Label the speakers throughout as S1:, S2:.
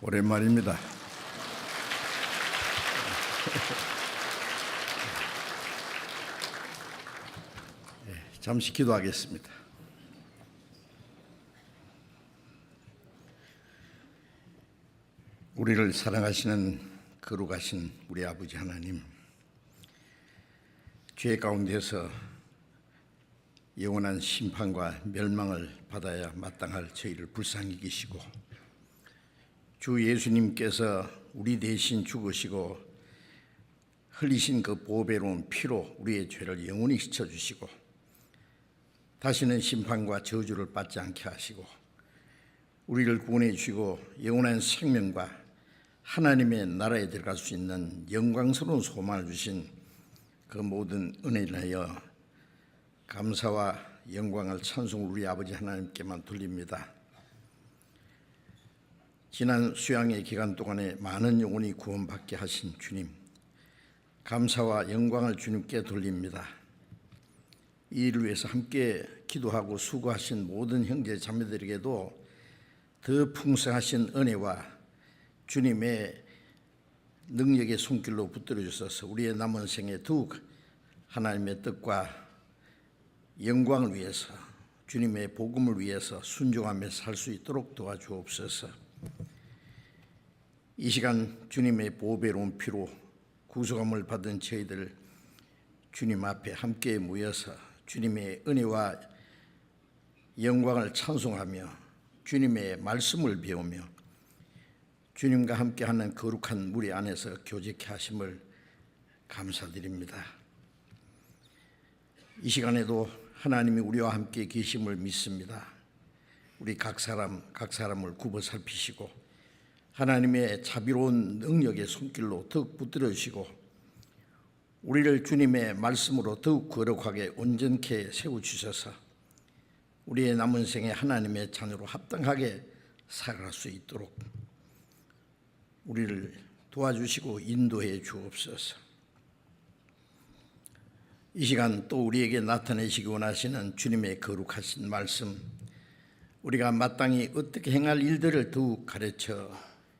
S1: 오랜만입니다. 잠시 기도하겠습니다. 우리를 사랑하시는 거룩하신 우리 아버지 하나님, 죄 가운데서 영원한 심판과 멸망을 받아야 마땅할 저희를 불쌍히 여기시고 주 예수님께서 우리 대신 죽으시고 흘리신 그 보배로운 피로 우리의 죄를 영원히 씻어주시고 다시는 심판과 저주를 받지 않게 하시고 우리를 구원해 주시고 영원한 생명과 하나님의 나라에 들어갈 수 있는 영광스러운 소망을 주신 그 모든 은혜를 하여 감사와 영광을 찬송을 우리 아버지 하나님께만 돌립니다. 지난 수양의 기간 동안에 많은 영혼이 구원받게 하신 주님, 감사와 영광을 주님께 돌립니다. 이 일을 위해서 함께 기도하고 수고하신 모든 형제 자매들에게도 더 풍성하신 은혜와 주님의 능력의 손길로 붙들어 주셔서 우리의 남은 생에 더욱 하나님의 뜻과 영광을 위해서, 주님의 복음을 위해서 순종하며 살 수 있도록 도와주옵소서. 이 시간 주님의 보배로운 피로 구속함을 받은 저희들 주님 앞에 함께 모여서 주님의 은혜와 영광을 찬송하며 주님의 말씀을 배우며 주님과 함께하는 거룩한 무리 안에서 교제케 하심을 감사드립니다. 이 시간에도 하나님이 우리와 함께 계심을 믿습니다. 우리 각 사람을 굽어 살피시고 하나님의 자비로운 능력의 손길로 더욱 붙들어 주시고 우리를 주님의 말씀으로 더욱 거룩하게 온전케 세워주셔서 우리의 남은 생에 하나님의 자녀로 합당하게 살아갈 수 있도록 우리를 도와주시고 인도해 주옵소서. 이 시간 또 우리에게 나타내시기 원하시는 주님의 거룩하신 말씀, 우리가 마땅히 어떻게 행할 일들을 더욱 가르쳐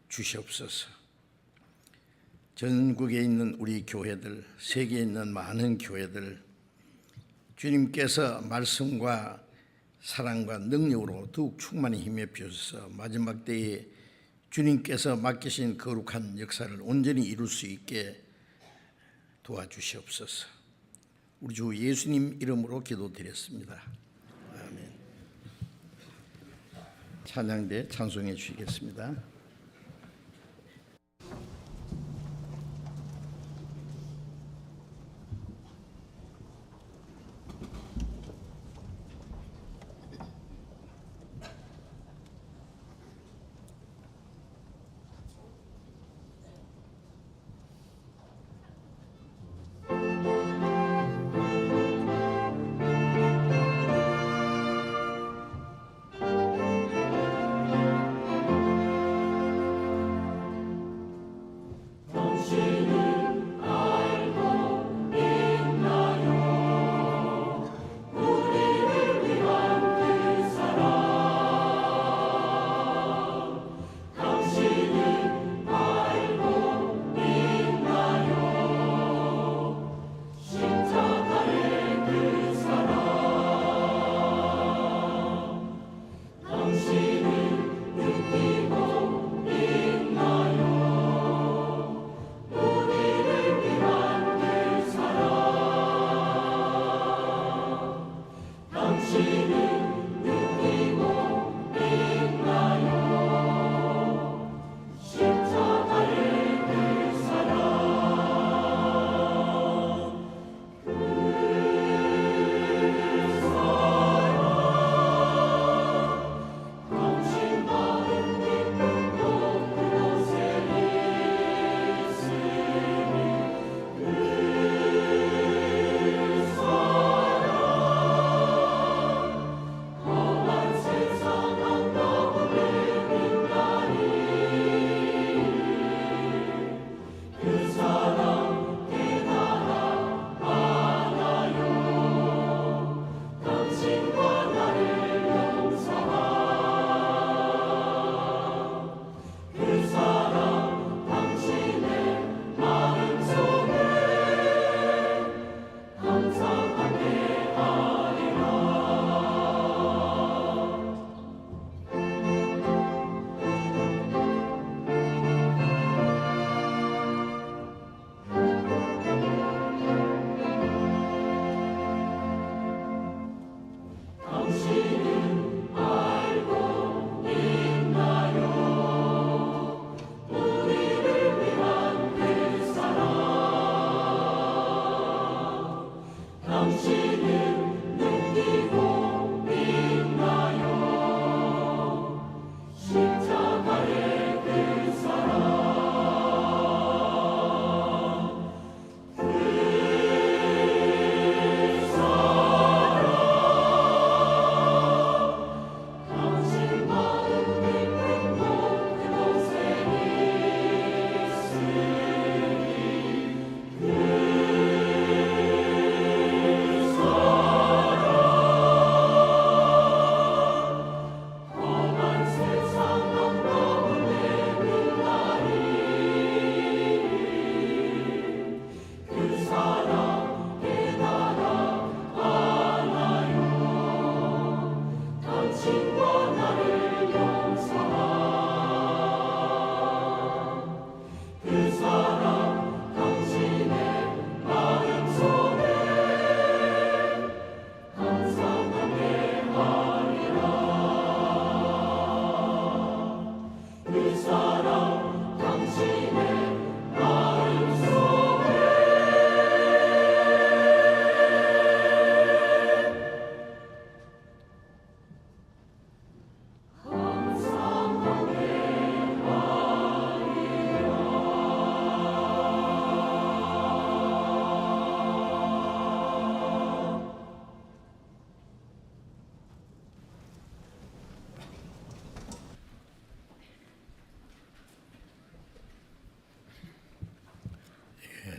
S1: 주시옵소서. 전국에 있는 우리 교회들, 세계에 있는 많은 교회들, 주님께서 말씀과 사랑과 능력으로 더욱 충만히 힘에 비춰서 마지막 때에 주님께서 맡기신 거룩한 역사를 온전히 이룰 수 있게 도와주시옵소서. 우리 주 예수님 이름으로 기도드렸습니다. 아멘. 찬양대 찬송해 주시겠습니다.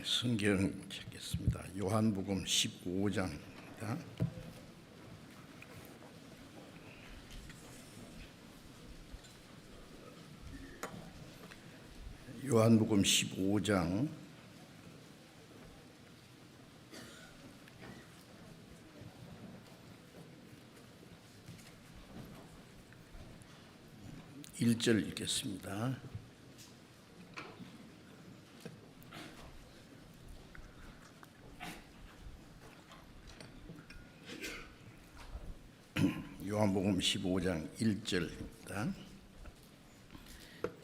S1: 성경 찾겠습니다. 요한복음 15장입니다. 요한복음 15장 1절 읽겠습니다. 요한복음 15장 1절입니다.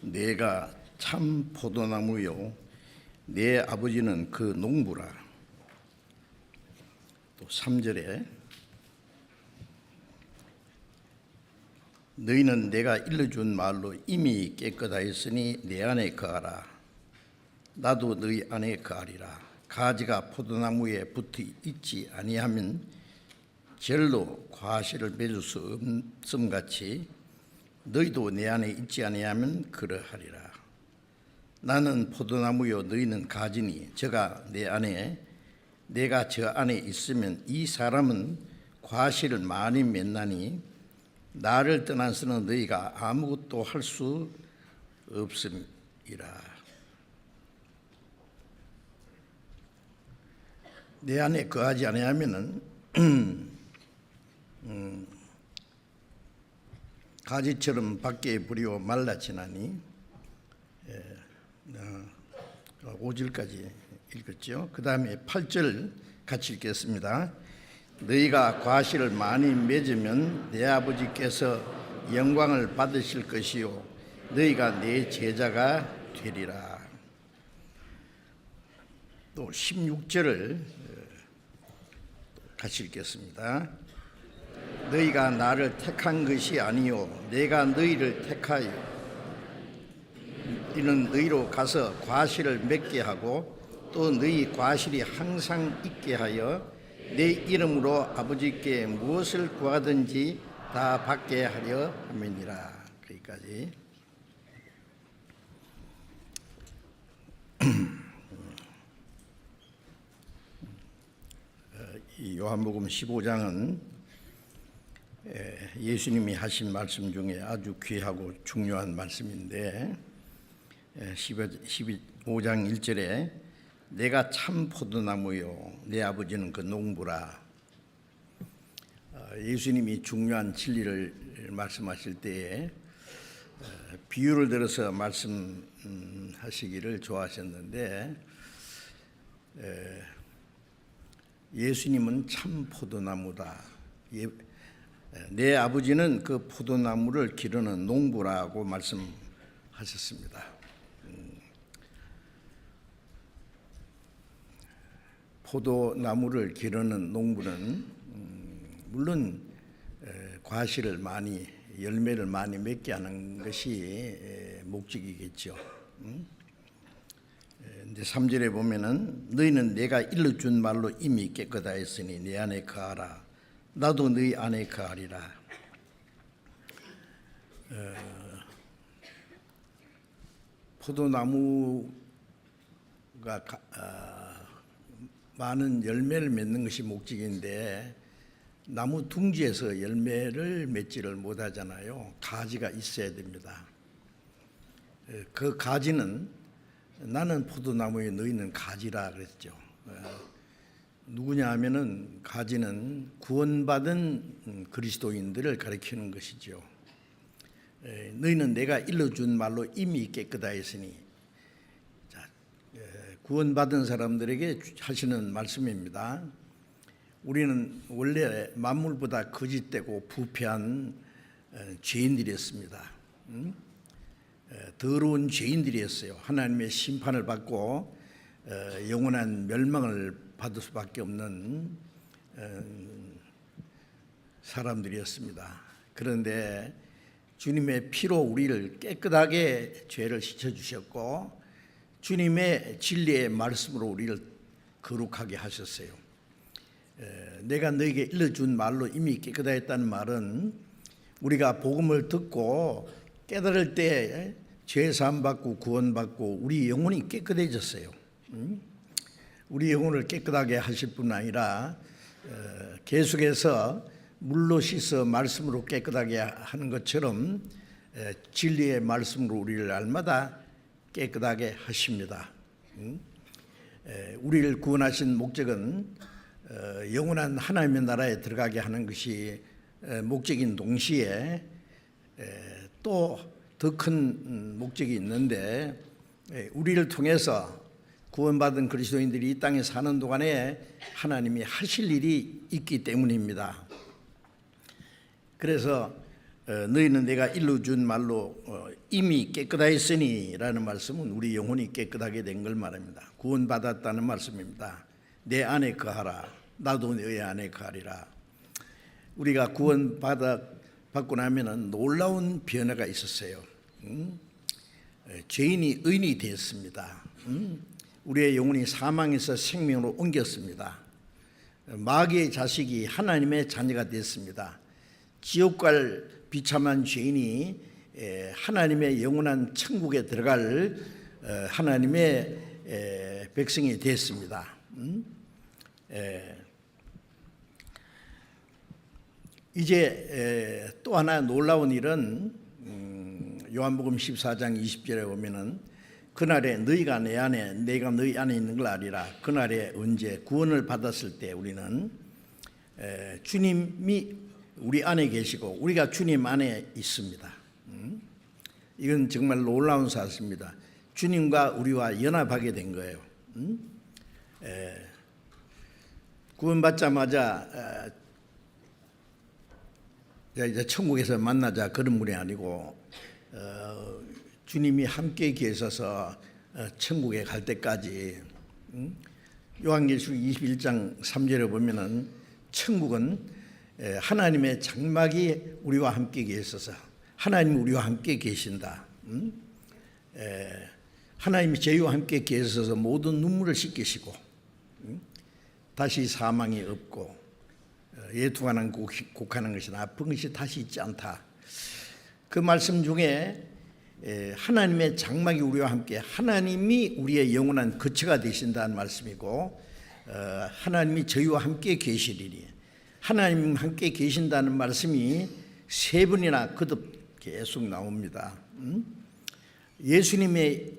S1: 내가 참 포도나무요 내 아버지는 그 농부라. 또 3절에 너희는 내가 일러준 말로 이미 깨끗하였으니 내 안에 거하라. 나도 너희 안에 거하리라. 가지가 포도나무에 붙어 있지 아니하면 절로 과실을 맺을 수 없음같이 너희도 내 안에 있지 아니하면 그러하리라. 나는 포도나무요 너희는 가지니 저가 내 안에 내가 저 안에 있으면 이 사람은 과실을 많이 맺나니 나를 떠나서는 너희가 아무것도 할 수 없음이라. 내 안에 거하지 아니하면은 가지처럼 밖에 뿌리고 말라지나니 5절까지 읽었죠. 그 다음에 8절 같이 읽겠습니다. 너희가 과실을 많이 맺으면 내 아버지께서 영광을 받으실 것이요 너희가 내 제자가 되리라. 또 16절을 같이 읽겠습니다. 너희가 나를 택한 것이 아니요 내가 너희를 택하여 이는 너희로 가서 과실을 맺게 하고 또 너희 과실이 항상 있게 하여 내 이름으로 아버지께 무엇을 구하든지 다 받게 하려 함이니라. 거기까지. 이 요한복음 15장은 예수님이 하신 말씀 중에 아주 귀하고 중요한 말씀인데 15장 1절에 내가 참 포도나무요 내 아버지는 그 농부라. 예수님이 중요한 진리를 말씀하실 때에 비유를 들어서 말씀하시기를 좋아하셨는데 예수님은 참 포도나무다. 내 아버지는 그 포도나무를 기르는 농부라고 말씀하셨습니다. 포도나무를 기르는 농부는 물론 과실을 많이 열매를 많이 맺게 하는 것이 목적이겠죠. 이제 3절에 보면은 너희는 내가 일러준 말로 이미 깨끗하였으니 내 안에 거하라. 나도 너희 안에 거하리라. 포도나무가 많은 열매를 맺는 것이 목적인데 나무 둥지에서 열매를 맺지를 못하잖아요. 가지가 있어야 됩니다. 그 가지는 나는 포도나무에 너희는 가지라 그랬죠. 누구냐 하면은 가지는 구원받은 그리스도인들을 가리키는 것이죠. 너희는 내가 일러준 말로 이미 깨끗하였으니, 구원받은 사람들에게 하시는 말씀입니다. 우리는 원래 만물보다 거짓되고 부패한 죄인들이었습니다. 더러운 죄인들이었어요. 하나님의 심판을 받고 영원한 멸망을 받을 수밖에 없는 사람들이었습니다. 그런데 주님의 피로 우리를 깨끗하게 죄를 씻어주셨고 주님의 진리의 말씀으로 우리를 거룩하게 하셨어요. 내가 너에게 일러준 말로 이미 깨끗하였다는 말은 우리가 복음을 듣고 깨달을 때 죄 사함 받고 구원받고 우리 영혼이 깨끗해졌어요. 우리 영혼을 깨끗하게 하실 뿐 아니라 계속해서 물로 씻어 말씀으로 깨끗하게 하는 것처럼 진리의 말씀으로 우리를 날마다 깨끗하게 하십니다. 우리를 구원하신 목적은 영원한 하나님의 나라에 들어가게 하는 것이 목적인 동시에 또 더 큰 목적이 있는데, 우리를 통해서 구원받은 그리스도인들이 이 땅에 사는 동안에 하나님이 하실 일이 있기 때문입니다. 그래서 너희는 내가 일러 준 말로 이미 깨끗하였으니 라는 말씀은 우리 영혼이 깨끗하게 된 걸 말합니다. 구원받았다는 말씀입니다. 내 안에 거하라, 나도 너희 안에 거하리라. 우리가 구원받고 나면은 놀라운 변화가 있었어요. 죄인이 의인이 되었습니다. 우리의 영혼이 사망에서 생명으로 옮겼습니다. 마귀의 자식이 하나님의 자녀가 됐습니다. 지옥 갈 비참한 죄인이 하나님의 영원한 천국에 들어갈 하나님의 백성이 됐습니다. 이제 또 하나 놀라운 일은 요한복음 14장 20절에 보면은 그날에 너희가 내 안에 내가 너희 안에 있는 걸 아리라. 그날에 언제 구원을 받았을 때 우리는 주님이 우리 안에 계시고 우리가 주님 안에 있습니다. 이건 정말 놀라운 사실입니다. 주님과 우리와 연합하게 된 거예요. 구원받자마자 이제 천국에서 만나자 그런 분이 아니고 주님이 함께 계셔서 천국에 갈 때까지, 요한계시록 21장 3절에 보면은 천국은 하나님의 장막이 우리와 함께 계셔서 하나님이 우리와 함께 계신다. 하나님이 저희와 함께 계셔서 모든 눈물을 씻기시고 다시 사망이 없고 예투하는 곡하는 것이나 아픈 것이 다시 있지 않다. 그 말씀 중에 하나님의 장막이 우리와 함께, 하나님이 우리의 영원한 거처가 되신다는 말씀이고, 하나님이 저희와 함께 계시리니, 하나님 함께 계신다는 말씀이 세 번이나 거듭 계속 나옵니다. 예수님의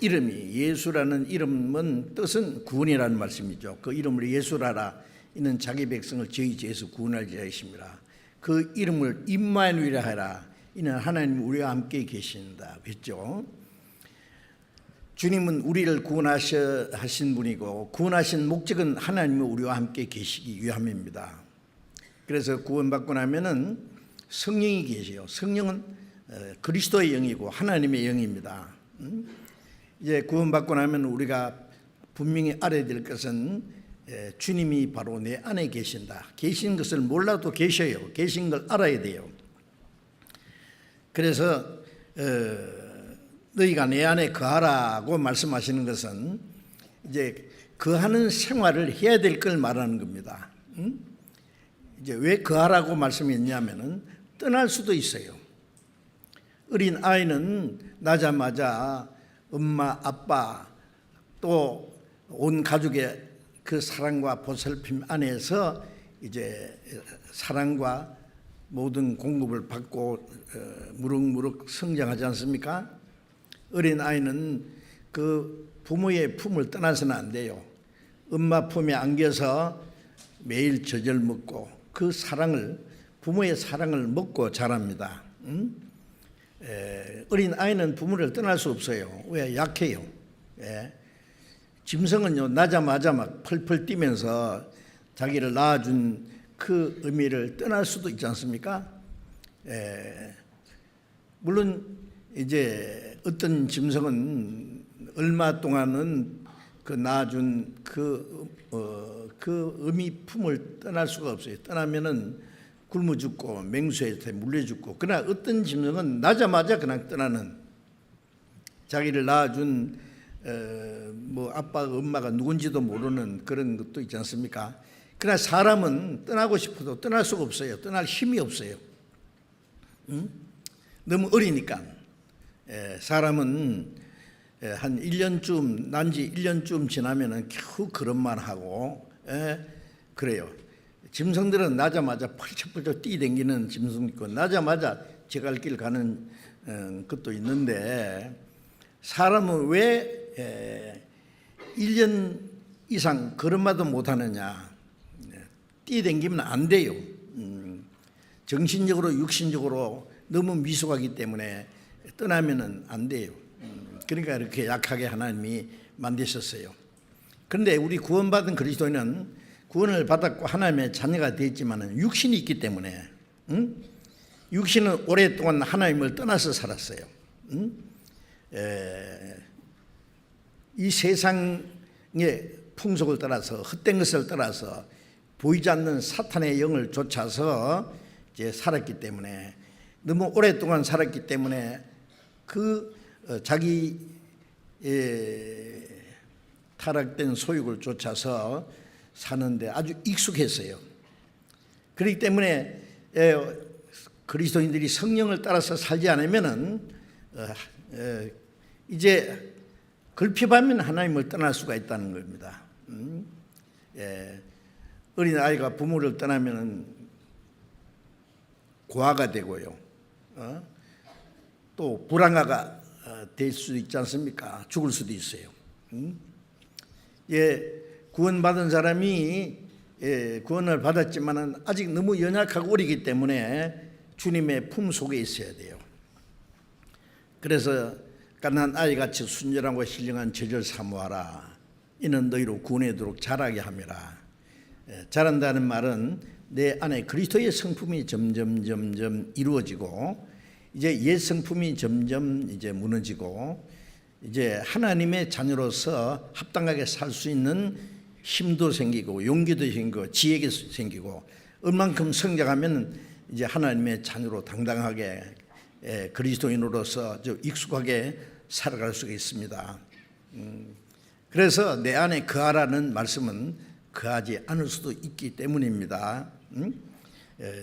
S1: 이름이, 예수라는 이름은 뜻은 구원이라는 말씀이죠. 그 이름을 예수라라. 이는 자기 백성을 저희 죄에서 구원할 자이십니다. 그 이름을 임마누엘이라 하라. 이는 하나님 우리와 함께 계신다 했죠. 주님은 우리를 구원하신 분이고 구원하신 목적은 하나님이 우리와 함께 계시기 위함입니다. 그래서 구원받고 나면은 성령이 계세요. 성령은 그리스도의 영이고 하나님의 영입니다. 이제 구원받고 나면 우리가 분명히 알아야 될 것은 주님이 바로 내 안에 계신다. 계신 것을 몰라도 계셔요. 계신 걸 알아야 돼요. 그래서 너희가 내 안에 거하라고 말씀하시는 것은 이제 거하는 생활을 해야 될 걸 말하는 겁니다. 이제 왜 거하라고 말씀했냐면은 떠날 수도 있어요. 어린 아이는 나자마자 엄마, 아빠 또 온 가족의 그 사랑과 보살핌 안에서 이제 사랑과 모든 공급을 받고 무럭무럭 성장하지 않습니까? 어린 아이는 그 부모의 품을 떠나서는 안 돼요. 엄마 품에 안겨서 매일 젖을 먹고 그 사랑을, 부모의 사랑을 먹고 자랍니다. 어린 아이는 부모를 떠날 수 없어요. 왜? 약해요. 짐승은요, 나자마자 막 펄펄 뛰면서 자기를 낳아준 그 의미를 떠날 수도 있지 않습니까? 물론 이제 어떤 짐승은 얼마 동안은 그 낳아준 그 의미 품을 떠날 수가 없어요. 떠나면은 굶어 죽고 맹수에 물려 죽고. 그러나 어떤 짐승은 나자마자 그냥 떠나는, 자기를 낳아준 뭐 아빠 엄마가 누군지도 모르는 그런 것도 있지 않습니까? 그러나 사람은 떠나고 싶어도 떠날 수가 없어요. 떠날 힘이 없어요. 너무 어리니까. 사람은 한 1년쯤 난지 1년쯤 지나면은 겨우 그런 말 하고 그래요. 짐승들은 나자마자 펄쩍펄쩍 뛰댕기는 짐승도 있고 나자마자 제갈길 가는 것도 있는데 사람은 왜 1년 이상 걸음마도 못하느냐? 뛰댕기면 안 돼요. 정신적으로 육신적으로 너무 미숙하기 때문에 떠나면은 안 돼요. 그러니까 이렇게 약하게 하나님이 만드셨어요. 그런데 우리 구원받은 그리스도인은 구원을 받았고 하나님의 자녀가 됐지만 육신이 있기 때문에 육신은 오랫동안 하나님을 떠나서 살았어요. 이 세상의 풍속을 따라서 헛된 것을 따라서 보이지 않는 사탄의 영을 쫓아서 이제 살았기 때문에 너무 오랫동안 살았기 때문에 그 자기 타락된 소욕을 쫓아서 사는데 아주 익숙했어요. 그렇기 때문에 그리스도인들이 성령을 따라서 살지 않으면은 이제 걸핏하면 하나님을 떠날 수가 있다는 겁니다. 어린 아이가 부모를 떠나면은 고아가 되고요. 또 불황아가 될 수도 있지 않습니까? 죽을 수도 있어요. 구원받은 사람이 구원을 받았지만은 아직 너무 연약하고 어리기 때문에 주님의 품 속에 있어야 돼요. 그래서 갓난 아이같이 순전하고 신령한 제절 사모하라. 이는 너희로 구원하도록 자라게 함이라. 자란다는 말은 내 안에 그리스도의 성품이 점점 이루어지고 이제 옛 성품이 점점 이제 무너지고 이제 하나님의 자녀로서 합당하게 살 수 있는 힘도 생기고 용기도 생기고 지혜가 생기고 얼만큼 성장하면 이제 하나님의 자녀로 당당하게 그리스도인으로서 익숙하게 살아갈 수가 있습니다. 그래서 내 안에 거하라는 말씀은 거하지 않을 수도 있기 때문입니다.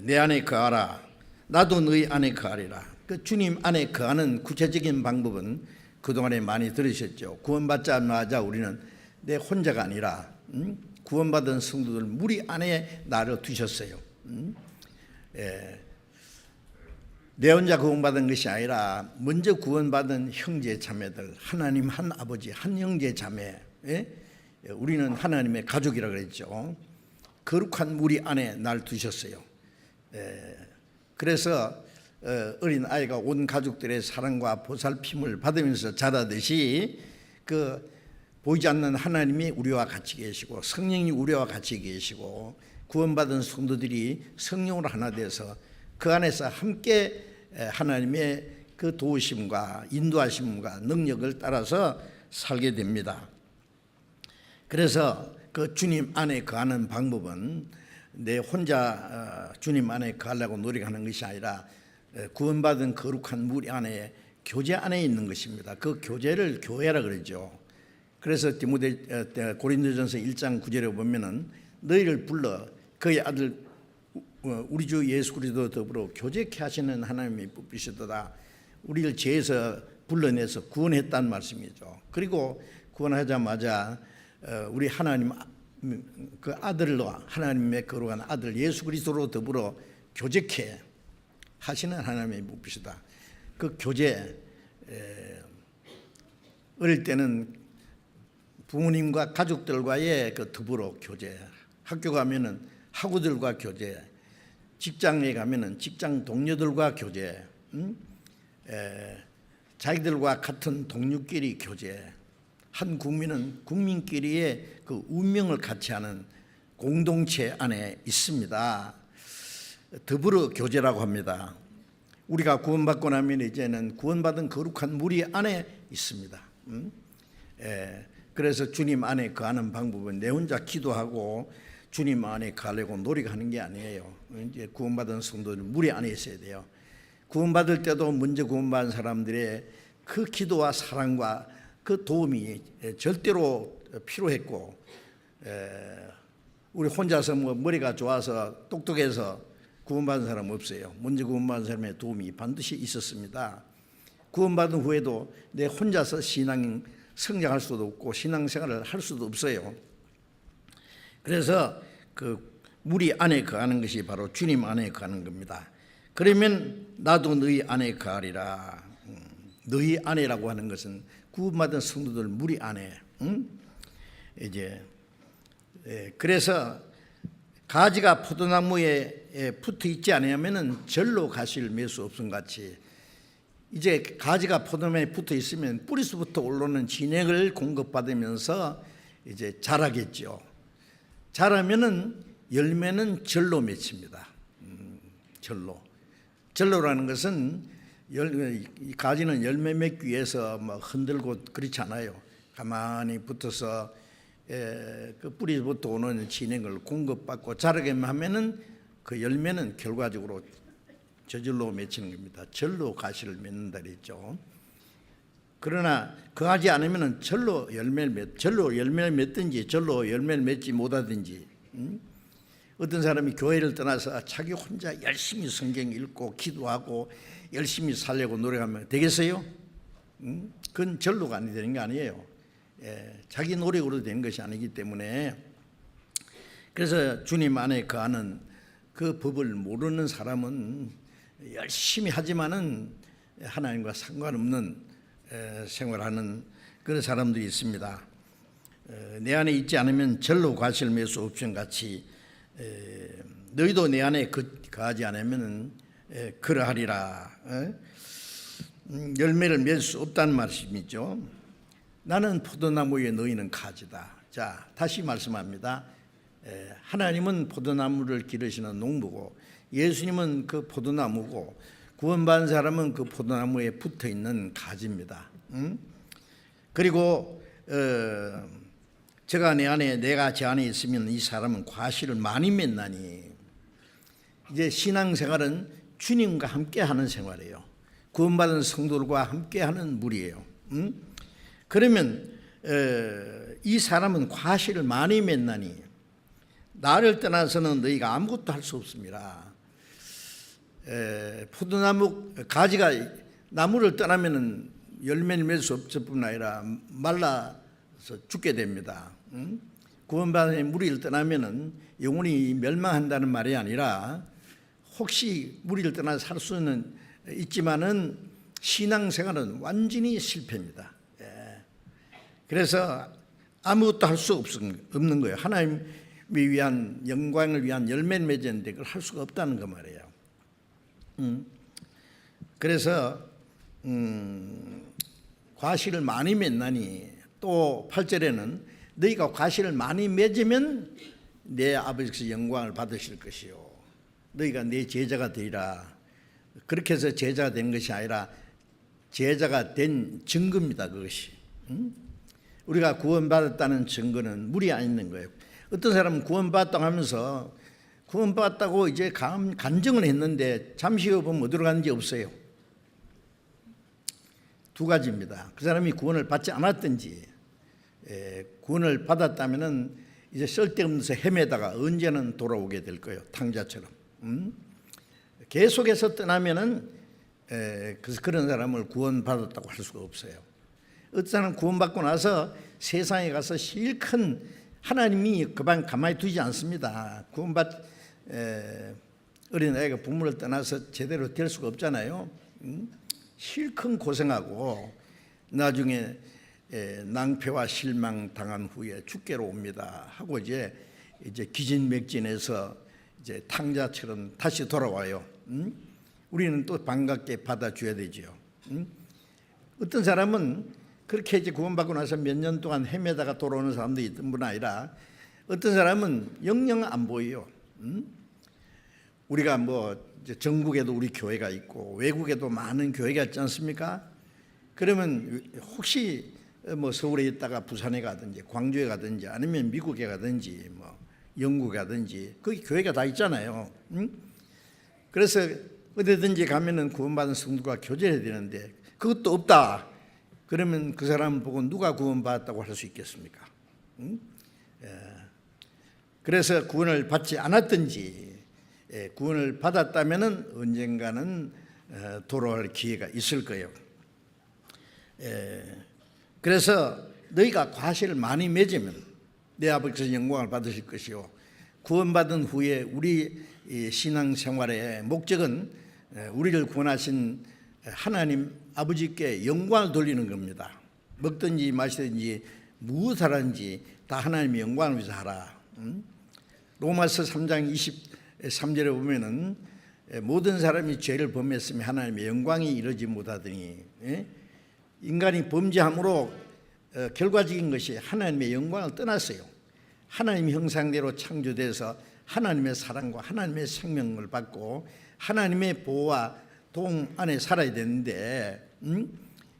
S1: 내 안에 거하라. 나도 너희 안에 거하리라. 그 주님 안에 거하는 구체적인 방법은 그동안에 많이 들으셨죠. 구원받자마자 우리는 내 혼자가 아니라 구원받은 성도들 무리 안에 나를 두셨어요. 내 혼자 구원받은 것이 아니라 먼저 구원받은 형제 자매들, 하나님 한 아버지, 한 형제 자매, 우리는 하나님의 가족이라 그랬죠. 거룩한 무리 안에 날 두셨어요. 그래서 어린 아이가 온 가족들의 사랑과 보살핌을 받으면서 자라듯이 그 보이지 않는 하나님이 우리와 같이 계시고 성령이 우리와 같이 계시고 구원받은 성도들이 성령으로 하나 돼서 그 안에서 함께 하나님의 그 도우심과 인도하심과 능력을 따라서 살게 됩니다. 그래서 그 주님 안에 거하는 방법은 내 혼자 주님 안에 거하려고 노력하는 것이 아니라 구원받은 거룩한 무리 안에 교제 안에 있는 것입니다. 그 교제를 교회라 그러죠. 그래서 고린도전서 1장 9절에 보면은 너희를 불러 그의 아들 우리 주 예수 그리스도 더불어 교제케 하시는 하나님이 뽑히시도다. 우리를 죄에서 불러내서 구원했다는 말씀이죠. 그리고 구원하자마자 우리 하나님 그 아들로 하나님의 거룩한 아들 예수 그리스도로 더불어 교제케 하시는 하나님의 뽑히시다. 그 교제 어릴 때는 부모님과 가족들과의 그 더불어 교제, 학교 가면은 학우들과 교제, 직장에 가면은 직장 동료들과 교제, 자기들과 같은 동료끼리 교제, 한 국민은 국민끼리의 그 운명을 같이 하는 공동체 안에 있습니다. 더불어 교제라고 합니다. 우리가 구원받고 나면 이제는 구원받은 거룩한 무리 안에 있습니다. 그래서 주님 안에 거하는 방법은 내 혼자 기도하고 주님 안에 가려고 노력하는 게 아니에요. 이제 구원받은 성도는 무리 안에 있어야 돼요. 구원받을 때도 먼저 구원받은 사람들의 그 기도와 사랑과 그 도움이 절대로 필요했고, 우리 혼자서 뭐 머리가 좋아서 똑똑해서 구원받은 사람 없어요. 먼저 구원받은 사람의 도움이 반드시 있었습니다. 구원받은 후에도 내 혼자서 신앙 성장할 수도 없고 신앙생활을 할 수도 없어요. 그래서 그 무리 안에 거하는 것이 바로 주님 안에 거하는 겁니다. 그러면 나도 너희 안에 거하리라. 너희 안에라고 하는 것은 구원받은 성도들 무리 안에. 이제 그래서 가지가 포도나무에 붙어 있지 않으면은 절로 가시를 맺을 수 없음 같이 이제 가지가 포도나무에 붙어 있으면 뿌리서부터 올라오는 진액을 공급받으면서 이제 자라겠죠. 자라면은 열매는 절로 맺힙니다. 절로라는 것은 가지는 열매 맺기 위해서 뭐 흔들고 그렇지 않아요. 가만히 붙어서 그 뿌리부터 오는 진액을 공급받고 자라게만 하면은 그 열매는 결과적으로 저절로 맺히는 겁니다. 절로 가시를 맺는다 그랬죠. 그러나 그하지 않으면은 절로 열매를 맺든지 절로 열매를 맺지 못하든지. 어떤 사람이 교회를 떠나서 자기 혼자 열심히 성경 읽고 기도하고 열심히 살려고 노력하면 되겠어요? 그건 절로가 안 되는 게 아니에요. 자기 노력으로 되는 것이 아니기 때문에 그래서 주님 안에 거하는 그 법을 모르는 사람은 열심히 하지만은 하나님과 상관없는 생활하는 그런 사람들이 있습니다. 내 안에 있지 않으면 절로 가실 맺수 없음 같이 너희도 내 안에 거하지 않으면 그러하리라. 열매를 맺을 수 없다는 말씀이죠. 나는 포도나무에 너희는 가지다. 자, 다시 말씀합니다. 하나님은 포도나무를 기르시는 농부고 예수님은 그 포도나무고 구원받은 사람은 그 포도나무에 붙어있는 가지입니다. 그리고 제가 내 안에 내가 제 안에 있으면 이 사람은 과실을 많이 맺나니. 이제 신앙생활은 주님과 함께하는 생활이에요. 구원받은 성도들과 함께하는 무리예요. 그러면 이 사람은 과실을 많이 맺나니 나를 떠나서는 너희가 아무것도 할 수 없습니다. 포도나무 가지가 나무를 떠나면은 열매를 맺을 수 없을 뿐 아니라 말라서 죽게 됩니다. 구원받은 무리를 떠나면은 영혼이 멸망한다는 말이 아니라 혹시 무리를 떠나 살 수는 있지만은 신앙생활은 완전히 실패입니다. 그래서 아무것도 할 수 없는 거예요. 하나님을 위한 영광을 위한 열매를 맺었는데 그걸 할 수가 없다는 거 말이에요. 그래서 과실을 많이 맺나니 또 8절에는 너희가 과실을 많이 맺으면 내 아버지께서 영광을 받으실 것이요 너희가 내 제자가 되리라. 그렇게 해서 제자가 된 것이 아니라 제자가 된 증거입니다. 그것이. 우리가 구원받았다는 증거는 무리 안 있는 거예요. 어떤 사람은 구원받았다고 하면서 구원받았다고 이제 간증을 했는데 잠시 후 보면 어디로 가는지 없어요. 두 가지입니다. 그 사람이 구원을 받지 않았든지 구원을 받았다면은 이제 쓸데없는 데서 헤매다가 언제는 돌아오게 될 거예요. 탕자처럼. 계속해서 떠나면은 그래서 그런 사람을 구원받았다고 할 수가 없어요. 어떤 사람은 구원받고 나서 세상에 가서 실컷 하나님이 그만 가만히 두지 않습니다. 어린아이가 부모를 떠나서 제대로 될 수가 없잖아요. 실컷 고생하고 나중에 낭패와 실망 당한 후에 죽게로 옵니다. 하고 이제 기진맥진해서 이제 탕자처럼 다시 돌아와요. 우리는 또 반갑게 받아줘야 되죠. 어떤 사람은 그렇게 이제 구원받고 나서 몇 년 동안 헤매다가 돌아오는 사람도 있던 분 아니라 어떤 사람은 영영 안 보여요. 우리가 뭐 전국에도 우리 교회가 있고 외국에도 많은 교회가 있지 않습니까? 그러면 혹시 뭐 서울에 있다가 부산에 가든지 광주에 가든지 아니면 미국에 가든지 뭐 영국에 가든지 거기 교회가 다 있잖아요. 그래서 어디든지 가면은 구원받은 성도가 교제해야 되는데 그것도 없다. 그러면 그 사람 보고 누가 구원받았다고 할 수 있겠습니까? 그래서 구원을 받지 않았든지 구원을 받았다면은 언젠가는 돌아올 기회가 있을 거예요. 그래서 너희가 과실을 많이 맺으면 내 아버지께서 영광을 받으실 것이요, 구원받은 후에 우리 신앙생활의 목적은 우리를 구원하신 하나님 아버지께 영광을 돌리는 겁니다. 먹든지 마시든지 무엇을 하든지 다 하나님의 영광을 위해서 하라. 로마서 3장 23절에 보면은 모든 사람이 죄를 범했으며 하나님의 영광이 이르지 못하더니, 인간이 범죄함으로 결과적인 것이 하나님의 영광을 떠났어요. 하나님의 형상대로 창조돼서 하나님의 사랑과 하나님의 생명을 받고 하나님의 보호와 도움 안에 살아야 되는데,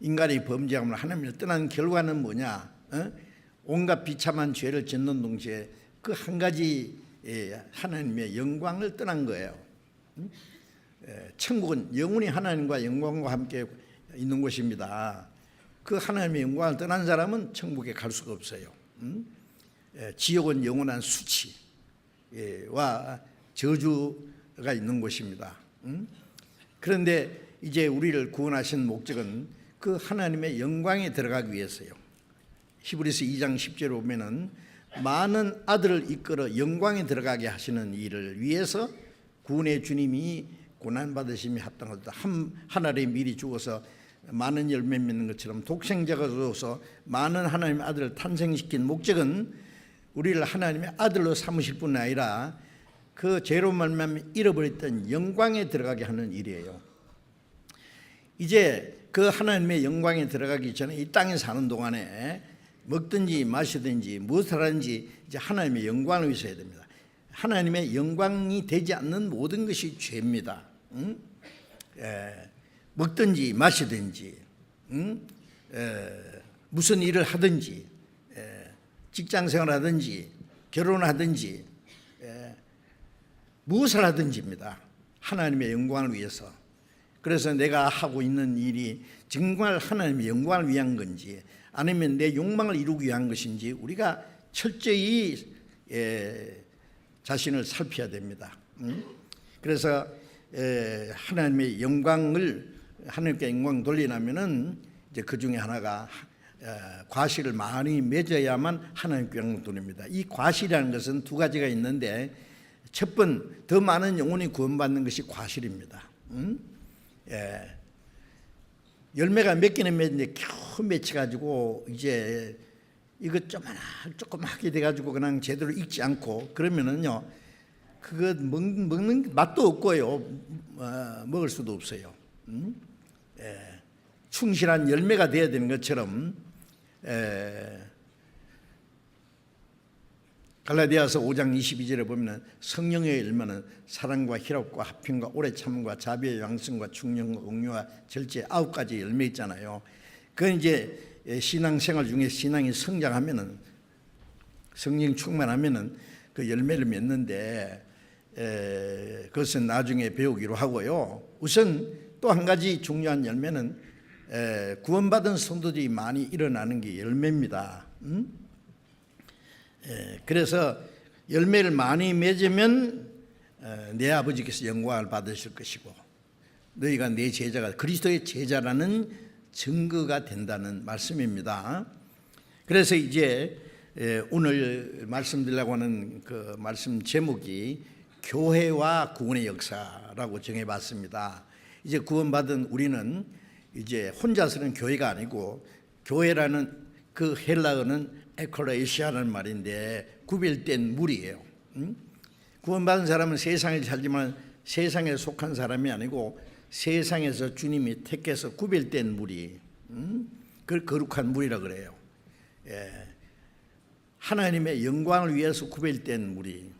S1: 인간이 범죄함으로 하나님을 떠난 결과는 뭐냐? 온갖 비참한 죄를 짓는 동시에 그 한 가지 하나님의 영광을 떠난 거예요. 천국은 영원히 하나님과 영광과 함께 있는 곳입니다. 그 하나님의 영광을 떠난 사람은 천국에 갈 수가 없어요. 지옥은 영원한 수치와 저주가 있는 곳입니다. 그런데 이제 우리를 구원하신 목적은 그 하나님의 영광에 들어가기 위해서요. 히브리서 2장 10절에 보면은 많은 아들을 이끌어 영광에 들어가게 하시는 일을 위해서 구원의 주님이 고난받으심이 합당하다. 하늘에 미리 죽어서 많은 열매 맺는 것처럼 독생자가 되어서 많은 하나님의 아들을 탄생시킨 목적은 우리를 하나님의 아들로 삼으실 뿐 아니라 그 죄로 말미암아 잃어버렸던 영광에 들어가게 하는 일이에요. 이제 그 하나님의 영광에 들어가기 전에 이 땅에 사는 동안에 먹든지 마시든지 무엇을 하든지 이제 하나님의 영광을 위해서 해야 됩니다. 하나님의 영광이 되지 않는 모든 것이 죄입니다. 먹든지 마시든지 무슨 일을 하든지 직장생활 하든지 결혼하든지 무엇을 하든지입니다. 하나님의 영광을 위해서. 그래서 내가 하고 있는 일이 정말 하나님의 영광을 위한 건지 아니면 내 욕망을 이루기 위한 것인지 우리가 철저히 자신을 살펴야 됩니다. 그래서 하나님의 영광을 하나님께 영광 돌리려면은 이제 그 중에 하나가 과실을 많이 맺어야만 하나님께 영광 돌립니다. 이 과실이라는 것은 두 가지가 있는데 첫 번 더 많은 영혼이 구원받는 것이 과실입니다. 열매가 몇 개는 맺는데 겨우 맺혀가지고 이제 이거 조그맣게 돼가지고 그냥 제대로 익지 않고 그러면은요 그거 먹는 맛도 없고요 먹을 수도 없어요. 충실한 열매가 돼야 되는 것처럼 갈라디아서 5장 22절에 보면 성령의 열매는 사랑과 희락과 화평과 오래 참음과 자비와 양성과 충령과 공유와 절제 9가지 열매 있잖아요. 그건 이제 신앙생활 중에 신앙이 성장하면은 성령 충만하면은 그 열매를 맺는데 그것은 나중에 배우기로 하고요. 우선 또 한 가지 중요한 열매는 구원받은 성도들이 많이 일어나는 게 열매입니다. 그래서 열매를 많이 맺으면 내 아버지께서 영광을 받으실 것이고 너희가 내 제자가 그리스도의 제자라는 증거가 된다는 말씀입니다. 그래서 이제 오늘 말씀드리려고 하는 그 말씀 제목이 교회와 구원의 역사라고 정해봤습니다. 이제 구원받은 우리는 이제 혼자서는 교회가 아니고 교회라는 그 헬라어는 에클레시아라는 말인데 구별된 무리예요. 구원받은 사람은 세상에 살지만 세상에 속한 사람이 아니고 세상에서 주님이 택해서 구별된 무리, 그걸 거룩한 무리라 그래요. 하나님의 영광을 위해서 구별된 무리,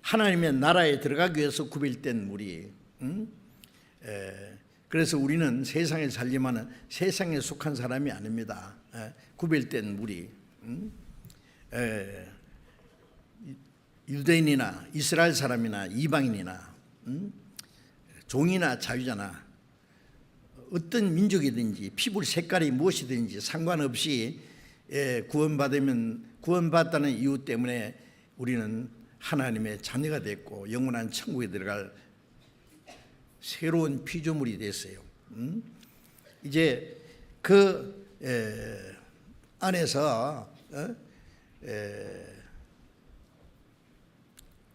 S1: 하나님의 나라에 들어가기 위해서 구별된 무리. 그래서 우리는 세상에 살지만 세상에 속한 사람이 아닙니다. 구별된 무리. 유대인이나 이스라엘 사람이나 이방인이나 종이나 자유자나 어떤 민족이든지 피부 색깔이 무엇이든지 상관없이 구원받다는 이유 때문에 우리는 하나님의 자녀가 됐고 영원한 천국에 들어갈 새로운 피조물이 됐어요. 이제 그 안에서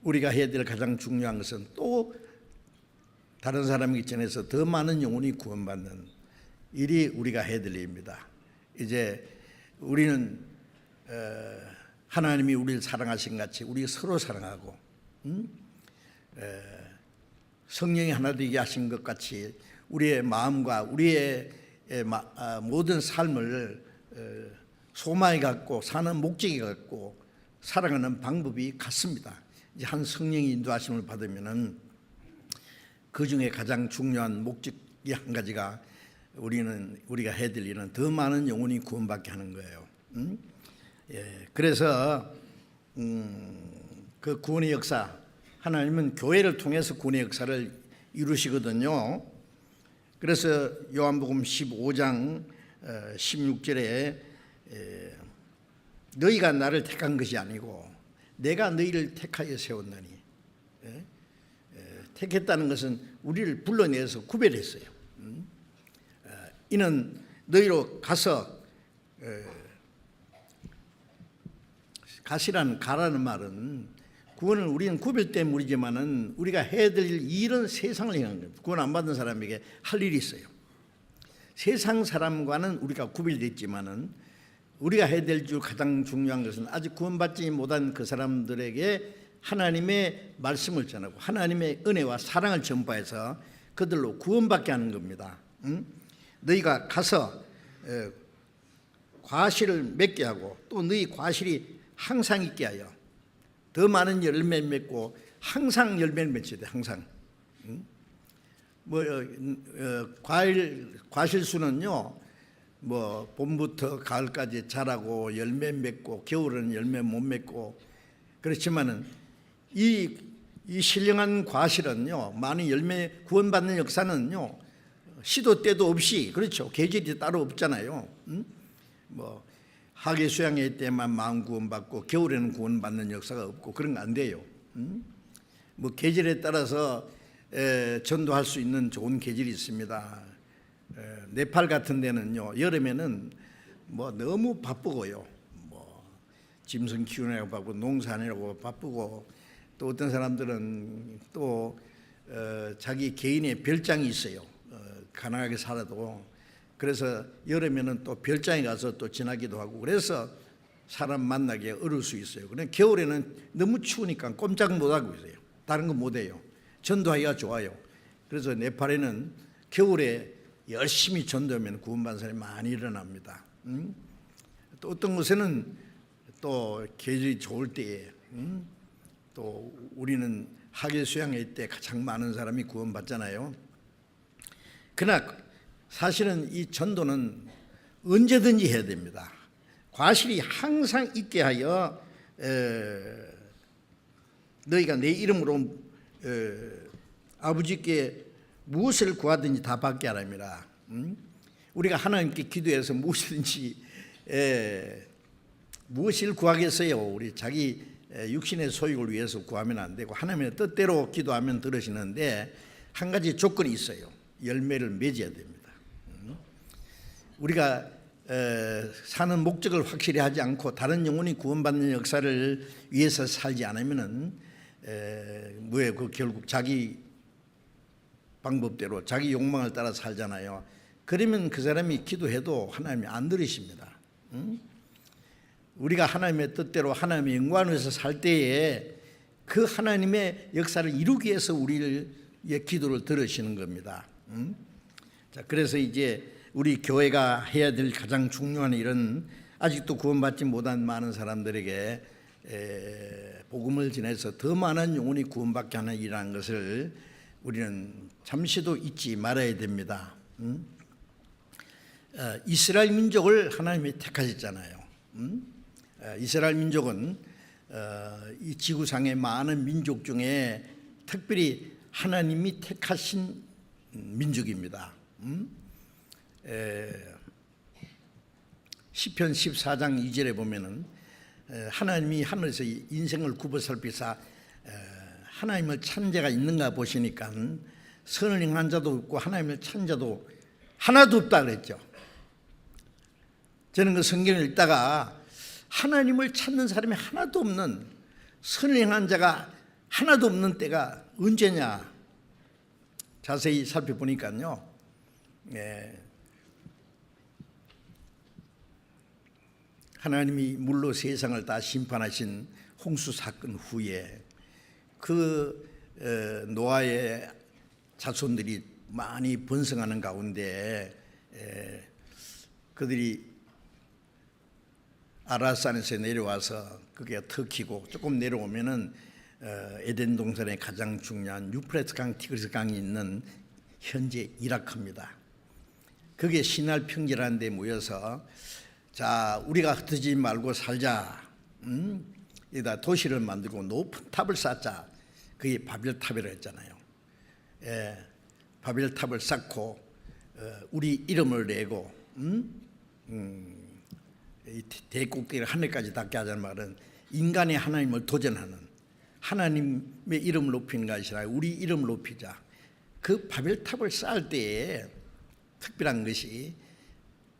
S1: 우리가 해야 될 가장 중요한 것은 또 다른 사람에게 전해서 더 많은 영혼이 구원받는 일이 우리가 해야 될 일입니다. 이제 우리는 하나님이 우리를 사랑하신 같이 우리 서로 사랑하고 성령이 하나 되게 하신 것 같이 우리의 마음과 우리의 모든 삶을 소망이 갖고 사는 목적이 갖고 살아가는 방법이 같습니다. 이제 한 성령이 인도하심을 받으면은 그 중에 가장 중요한 목적이 한 가지가 우리가 해야 될 일은 더 많은 영혼이 구원받게 하는 거예요. 그래서 그 구원의 역사, 하나님은 교회를 통해서 구원의 역사를 이루시거든요. 그래서 요한복음 15장 16절에 너희가 나를 택한 것이 아니고 내가 너희를 택하여 세웠나니, 택했다는 것은 우리를 불러내서 구별했어요. 이는 너희로 가서, 가라는 말은 구원을 우리는 구별된 무리지만은 우리가 해야 될 일은 세상을 향한 겁니다. 구원 안 받은 사람에게 할 일이 있어요. 세상 사람과는 우리가 구별됐지만은 우리가 해야 될 줄 가장 중요한 것은 아직 구원받지 못한 그 사람들에게 하나님의 말씀을 전하고 하나님의 은혜와 사랑을 전파해서 그들로 구원받게 하는 겁니다. 너희가 가서 과실을 맺게 하고 또 너희 과실이 항상 있게 하여 더 많은 열매를 맺고 항상 열매를 맺어야 돼. 항상. 과실 수는요, 봄부터 가을까지 자라고 열매 맺고 겨울에는 열매 못 맺고 그렇지만은 이 신령한 과실은요, 많은 열매 구원받는 역사는요, 시도 때도 없이, 그렇죠, 계절이 따로 없잖아요. 하계 수양회 때만 마음 구원받고 겨울에는 구원받는 역사가 없고 그런 거 안 돼요. 계절에 따라서 전도할 수 있는 좋은 계절이 있습니다. 네팔 같은 데는요, 여름에는 너무 바쁘고요, 짐승 키우느라고 바쁘고 농사하느라고 바쁘고 또 어떤 사람들은 또 자기 개인의 별장이 있어요. 가난하게 살아도. 그래서 여름에는 또 별장에 가서 또 지나기도 하고 그래서 사람 만나기 어려울 수 있어요. 그런데 겨울에는 너무 추우니까 꼼짝 못하고 있어요. 다른 거 못해요. 전도하기가 좋아요. 그래서 네팔에는 겨울에 열심히 전도하면 구원받는 사람이 많이 일어납니다. 또 어떤 곳에는 또 계절이 좋을 때에 또 우리는 하계 수양회 때 가장 많은 사람이 구원받잖아요. 그러나 사실은 이 전도는 언제든지 해야 됩니다. 과실이 항상 있게 하여 너희가 내 이름으로 아버지께 무엇을 구하든지 다 받게 하랍니다. 우리가 하나님께 기도해서 무엇이든지 무엇을 구하겠어요? 우리 자기 육신의 소욕을 위해서 구하면 안 되고 하나님의 뜻대로 기도하면 들으시는데 한 가지 조건이 있어요. 열매를 맺어야 됩니다. 우리가 사는 목적을 확실히 하지 않고 다른 영혼이 구원받는 역사를 위해서 살지 않으면은 그 결국 자기 방법대로 자기 욕망을 따라 살잖아요. 그러면 그 사람이 기도해도 하나님이 안 들으십니다. 우리가 하나님의 뜻대로 하나님의 영광을 위해서 살 때에 그 하나님의 역사를 이루기 위해서 우리의 기도를 들으시는 겁니다. 자, 그래서 이제 우리 교회가 해야 될 가장 중요한 일은 아직도 구원받지 못한 많은 사람들에게 복음을 전해서 더 많은 영혼이 구원받게 하는 일이라는 것을 우리는 잠시도 잊지 말아야 됩니다. 이스라엘 민족을 하나님이 택하셨잖아요. 이스라엘 민족은 이 지구상의 많은 민족 중에 특별히 하나님이 택하신 민족입니다. 시편 14장 2절에 보면은 하나님이 하늘에서 인생을 굽어 살피사 하나님을 찾는 자가 있는가 보시니까 선을 행한 자도 없고 하나님을 찾는 자도 하나도 없다 그랬죠. 저는 그 성경을 읽다가 하나님을 찾는 사람이 하나도 없는, 선을 행한 자가 하나도 없는 때가 언제냐 자세히 살펴보니까요, 하나님이 물로 세상을 다 심판하신 홍수 사건 후에 그 노아의 자손들이 많이 번성하는 가운데 그들이 아라산에서 내려와서 그게 터키고 조금 내려오면은 에덴 동산의 가장 중요한 유프라tes 강, 티그리스 강이 있는 현재 이라크입니다. 그게 시날 평지라는 데 모여서 자, 우리가 흩어지지 말고 살자. 여기다 도시를 만들고 높은 탑을 쌓자. 그게 바벨탑이라고 했잖아요. 바벨탑을 쌓고 우리 이름을 내고 대꼭대기를 하늘까지 닿게 하자는 말은 인간이 하나님을 도전하는, 하나님의 이름을 높이는 것이 아니라 우리 이름을 높이자. 그 바벨탑을 쌓을 때에 특별한 것이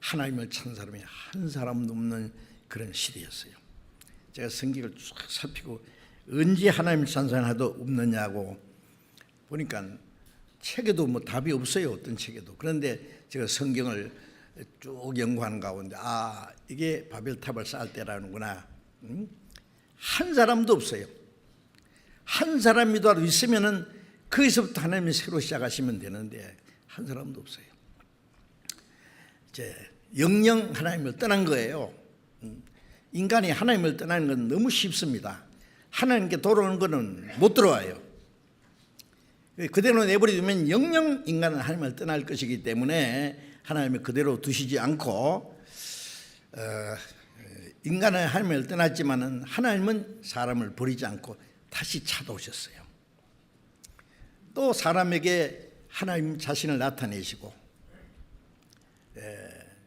S1: 하나님을 찾는 사람이 한 사람도 없는 그런 시대였어요. 제가 성경을 쭉 살피고 언제 하나님을 찾는 사람이 하나도 없느냐고 보니까 책에도 뭐 답이 없어요. 어떤 책에도. 그런데 제가 성경을 쭉 연구하는 가운데 이게 바벨탑을 쌓을 때라는구나. 한 사람도 없어요. 한 사람이라도 있으면은 거기서부터 하나님이 새로 시작하시면 되는데 한 사람도 없어요. 이제 영영 하나님을 떠난 거예요. 인간이 하나님을 떠나는 건 너무 쉽습니다. 하나님께 돌아오는 것은 못 들어와요. 그대로 내버려두면 영영 인간은 하나님을 떠날 것이기 때문에 하나님이 그대로 두시지 않고 인간은 하나님을 떠났지만은 하나님은 사람을 버리지 않고 다시 찾아오셨어요. 또 사람에게 하나님 자신을 나타내시고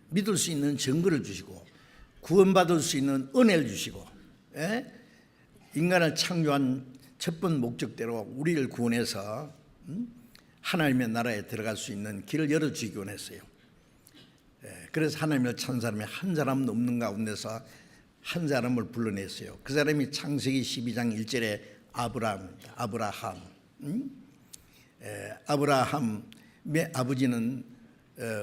S1: 믿을 수 있는 증거를 주시고 구원받을 수 있는 은혜를 주시고 인간을 창조한 첫 번 목적대로 우리를 구원해서 하나님의 나라에 들어갈 수 있는 길을 열어주기 원했어요. 그래서 하나님을 찾는 사람이 한 사람도 없는 가운데서 한 사람을 불러냈어요. 그 사람이 창세기 12장 1절에 아브라함. 아브라함의 아버지는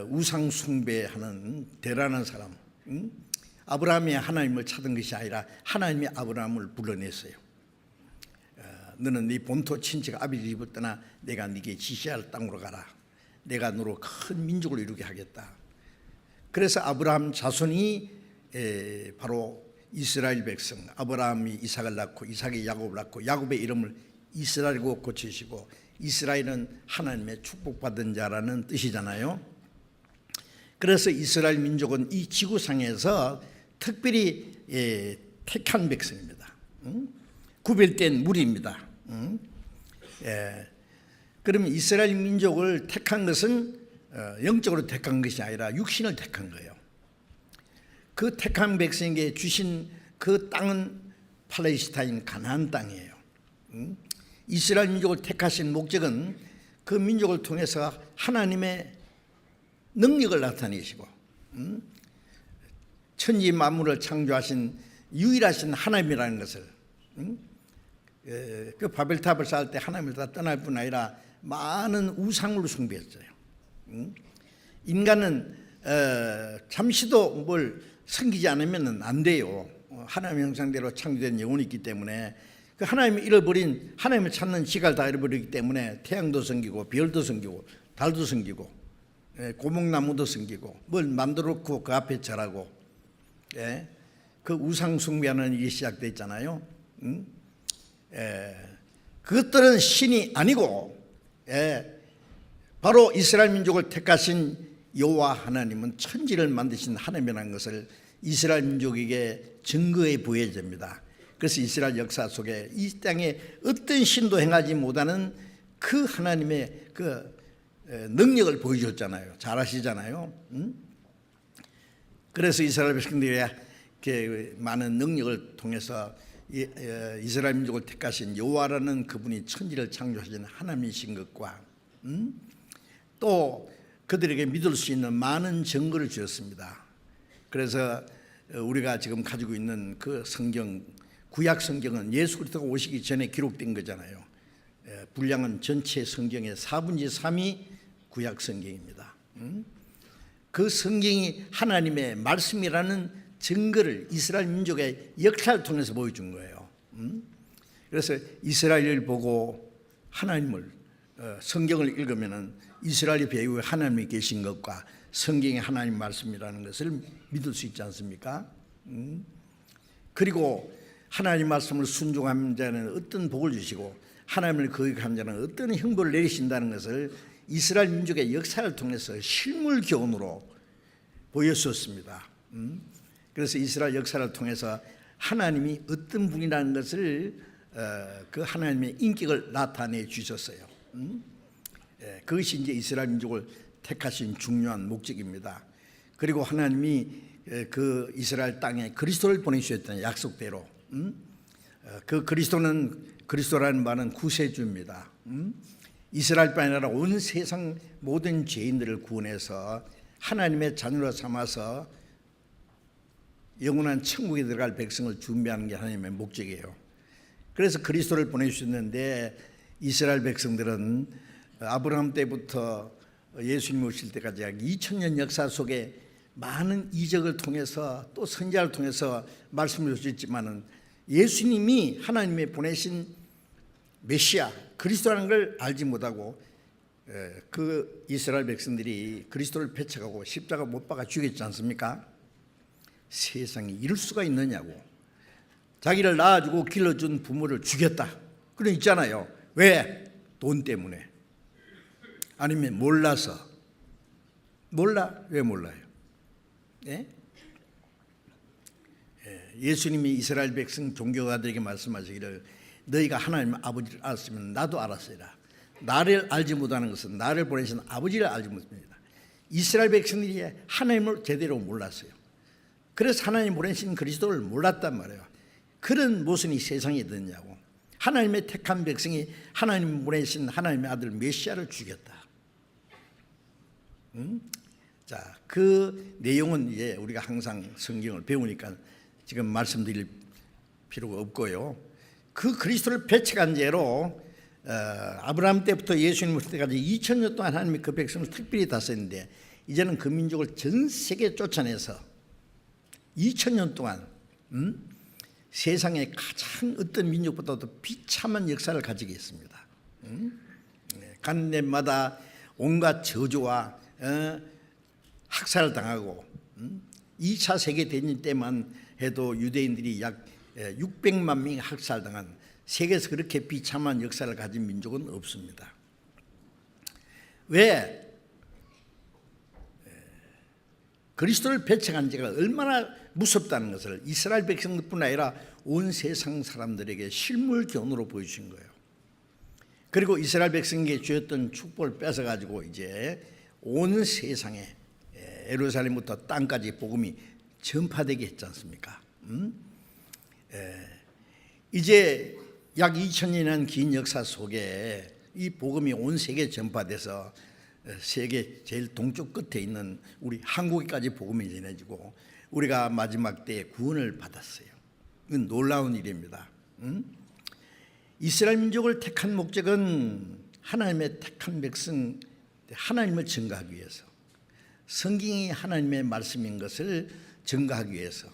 S1: 우상 숭배하는 대란한 사람. 아브라함이 하나님을 찾은 것이 아니라 하나님이 아브라함을 불러냈어요. 너는 네 본토 친척 아비를 집을 떠나 내가 네게 지시할 땅으로 가라. 내가 너로 큰 민족을 이루게 하겠다. 그래서 아브라함 자손이 바로 이스라엘 백성, 아브라함이 이삭을 낳고 이삭이 야곱을 낳고 야곱의 이름을 이스라엘이고 고치시고 이스라엘은 하나님의 축복받은 자라는 뜻이잖아요. 그래서 이스라엘 민족은 이 지구상에서 특별히 택한 백성입니다. 구별된 무리입니다. 그러면 이스라엘 민족을 택한 것은 영적으로 택한 것이 아니라 육신을 택한 거예요. 그 택한 백성에게 주신 그 땅은 팔레스타인 가나안 땅이에요. 이스라엘 민족을 택하신 목적은 그 민족을 통해서 하나님의 능력을 나타내시고 천지 만물을 창조하신 유일하신 하나님이라는 것을 그 바벨탑을 쌓을 때 하나님을 다 떠날 뿐 아니라 많은 우상을 숭배했어요. 인간은 잠시도 뭘 섬기지 않으면 안 돼요. 하나님의 형상대로 창조된 영혼이 있기 때문에 그 하나님을 잃어버린, 하나님을 찾는 시간을 다 잃어버리기 때문에 태양도 섬기고 별도 섬기고 달도 섬기고 고목나무도 섬기고 뭘 만들어 놓고 그 앞에 절하고 그 우상 숭배하는 일이 시작됐잖아요. 그것들은 신이 아니고 바로 이스라엘 민족을 택하신 여호와 하나님은 천지를 만드신 하나님이라는 것을 이스라엘 민족에게 증거해 보여줍니다. 그래서 이스라엘 역사 속에 이 땅에 어떤 신도 행하지 못하는 그 하나님의 그 능력을 보여줬잖아요. 잘 아시잖아요. 그래서 이스라엘 백성들이 많은 능력을 통해서 이스라엘 민족을 택하신 여호와라는 그분이 천지를 창조하신 하나님이신 것과 또 그들에게 믿을 수 있는 많은 증거를 주었습니다. 그래서 우리가 지금 가지고 있는 그 성경, 구약 성경은 예수 그리스도가 오시기 전에 기록된 거잖아요. 분량은 전체 성경의 4분의 3이 구약 성경입니다. 그 성경이 하나님의 말씀이라는 증거를 이스라엘 민족의 역사를 통해서 보여준 거예요. 그래서 이스라엘을 보고 하나님을, 성경을 읽으면 이스라엘 배후에 하나님이 계신 것과 성경이 하나님 말씀이라는 것을 믿을 수 있지 않습니까? 그리고 하나님 말씀을 순종하는 자는 어떤 복을 주시고 하나님을 거역하는 자는 어떤 형벌을 내리신다는 것을 이스라엘 민족의 역사를 통해서 실물 교훈으로 보여주었습니다. 그래서 이스라엘 역사를 통해서 하나님이 어떤 분이라는 것을 그 하나님의 인격을 나타내 주셨어요. 그것이 이제 이스라엘 민족을 택하신 중요한 목적입니다. 그리고 하나님이 그 이스라엘 땅에 그리스도를 보내주셨던 약속대로, 그 그리스도라는 말은 구세주입니다. 이스라엘뿐 아니라 온 세상 모든 죄인들을 구원해서 하나님의 자녀로 삼아서 영원한 천국에 들어갈 백성을 준비하는 게 하나님의 목적이에요. 그래서 그리스도를 보내주셨는데 이스라엘 백성들은 아브라함 때부터 예수님 오실 때까지 약 2000년 역사 속에 많은 이적을 통해서 또 선지자를 통해서 말씀을 주셨지만은 예수님이 하나님의 보내신 메시아 그리스도라는 걸 알지 못하고 그 이스라엘 백성들이 그리스도를 배척하고 십자가 못 박아 죽였지 않습니까? 세상에 이럴 수가 있느냐고. 자기를 낳아주고 길러준 부모를 죽였다. 그런 있잖아요. 왜? 돈 때문에. 아니면 몰라서. 몰라? 왜 몰라요? 예? 예수님이 이스라엘 백성 종교가들에게 말씀하시기를 너희가 하나님 아버지를 알았으면 나도 알았으리라. 나를 알지 못하는 것은 나를 보내신 아버지를 알지 못합니다. 이스라엘 백성들이 하나님을 제대로 몰랐어요. 그래서 하나님 보내신 그리스도를 몰랐단 말이에요. 그런 모순이 세상에 있느냐고. 하나님의 택한 백성이 하나님 보내신 하나님의 아들 메시아를 죽였다. 자, 그 내용은 이제 우리가 항상 성경을 배우니까 지금 말씀드릴 필요가 없고요. 그 그리스도를 배척한 죄로 아브라함 때부터 예수님 오실 때까지 2000년 동안 하나님이 그 백성을 특별히 다스렸는데 이제는 그 민족을 전 세계에 쫓아내서 2000년 동안 세상에 가장 어떤 민족보다도 비참한 역사를 가지게 했습니다. 가는 데마다 온갖 저주와 학살을 당하고 2차 세계대전 때만 해도 유대인들이 약 600만 명이 학살당한 세계에서 그렇게 비참한 역사를 가진 민족은 없습니다. 왜? 그리스도를 배척한 죄가 얼마나 무섭다는 것을 이스라엘 백성들뿐 아니라 온 세상 사람들에게 실물 교훈으로 보여주신 거예요. 그리고 이스라엘 백성에게 주었던 축복을 뺏어가지고 이제 온 세상에 예루살렘부터 땅까지 복음이 전파되게 했지 않습니까? 이제 약 2000년이라는 긴 역사 속에 이 복음이 온 세계에 전파돼서 세계 제일 동쪽 끝에 있는 우리 한국에까지 복음이 전해지고 우리가 마지막 때에 구원을 받았어요. 이건 놀라운 일입니다. 이스라엘 민족을 택한 목적은 하나님의 택한 백성, 하나님을 증거하기 위해서, 성경이 하나님의 말씀인 것을 증거하기 위해서,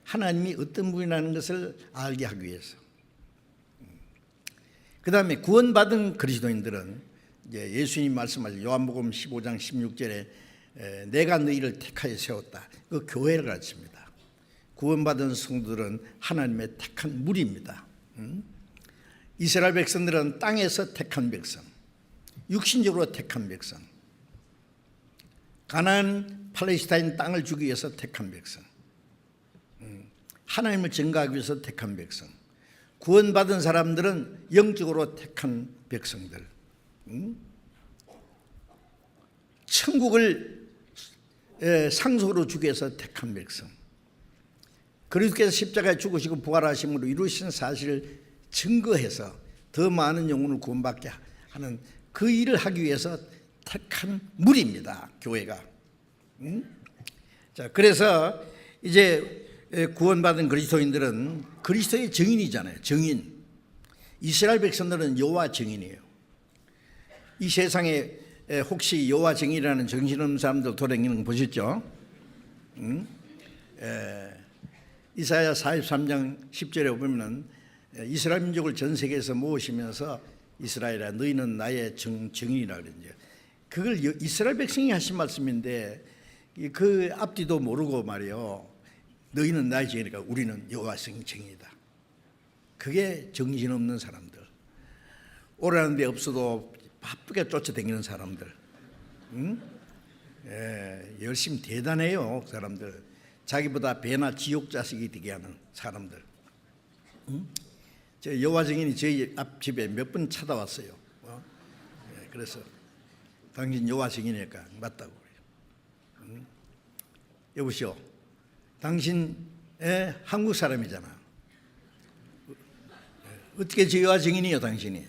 S1: 하나님이 어떤 분이라는 것을 알게 하기 위해서. 그 다음에 구원받은 그리스도인들은 이제 예수님 말씀하신 요한복음 15장 16절에 내가 너희를 택하여 세웠다. 그 교회를 가르칩니다. 구원받은 성도들은 하나님의 택한 무리입니다. 이스라엘 백성들은 땅에서 택한 백성, 육신적으로 택한 백성, 가나안 팔레스타인 땅을 주기 위해서 택한 백성, 하나님을 증거하기 위해서 택한 백성, 구원받은 사람들은 영적으로 택한 백성들, 천국을 상속으로 주기 위해서 택한 백성, 그리스도께서 십자가에 죽으시고 부활하심으로 이루신 사실을 증거해서 더 많은 영혼을 구원받게 하는 그 일을 하기 위해서 택한 무리입니다. 교회가. 자, 그래서 이제 구원받은 그리스도인들은 그리스도의 증인이잖아요. 증인. 이스라엘 백성들은 여호와 증인이에요. 이 세상에 혹시 여호와 증인이라는 정신없는 사람들 돌아다니는 거 보셨죠? 이사야 43장 10절에 보면은 이스라엘 민족을 전 세계에서 모으시면서 이스라엘아 너희는 나의 증인이라 그랬죠. 그걸 이스라엘 백성이 하신 말씀인데 그 앞뒤도 모르고 말이요. 너희는 나의 증인이니까 우리는 여호와 증인이다. 그게 정신없는 사람들. 오라는 데 없어도 바쁘게 쫓아다니는 사람들. 열심히 대단해요. 그 사람들. 자기보다 배나 지옥 자식이 되게 하는 사람들. 저 여호와 증인이 저희 앞집에 몇 번 찾아왔어요. 그래서 당신 여호와 증인이니까 맞다고 그래요. 여보시오, 당신 한국 사람이잖아. 어떻게 저 여호와 증인이요, 당신이?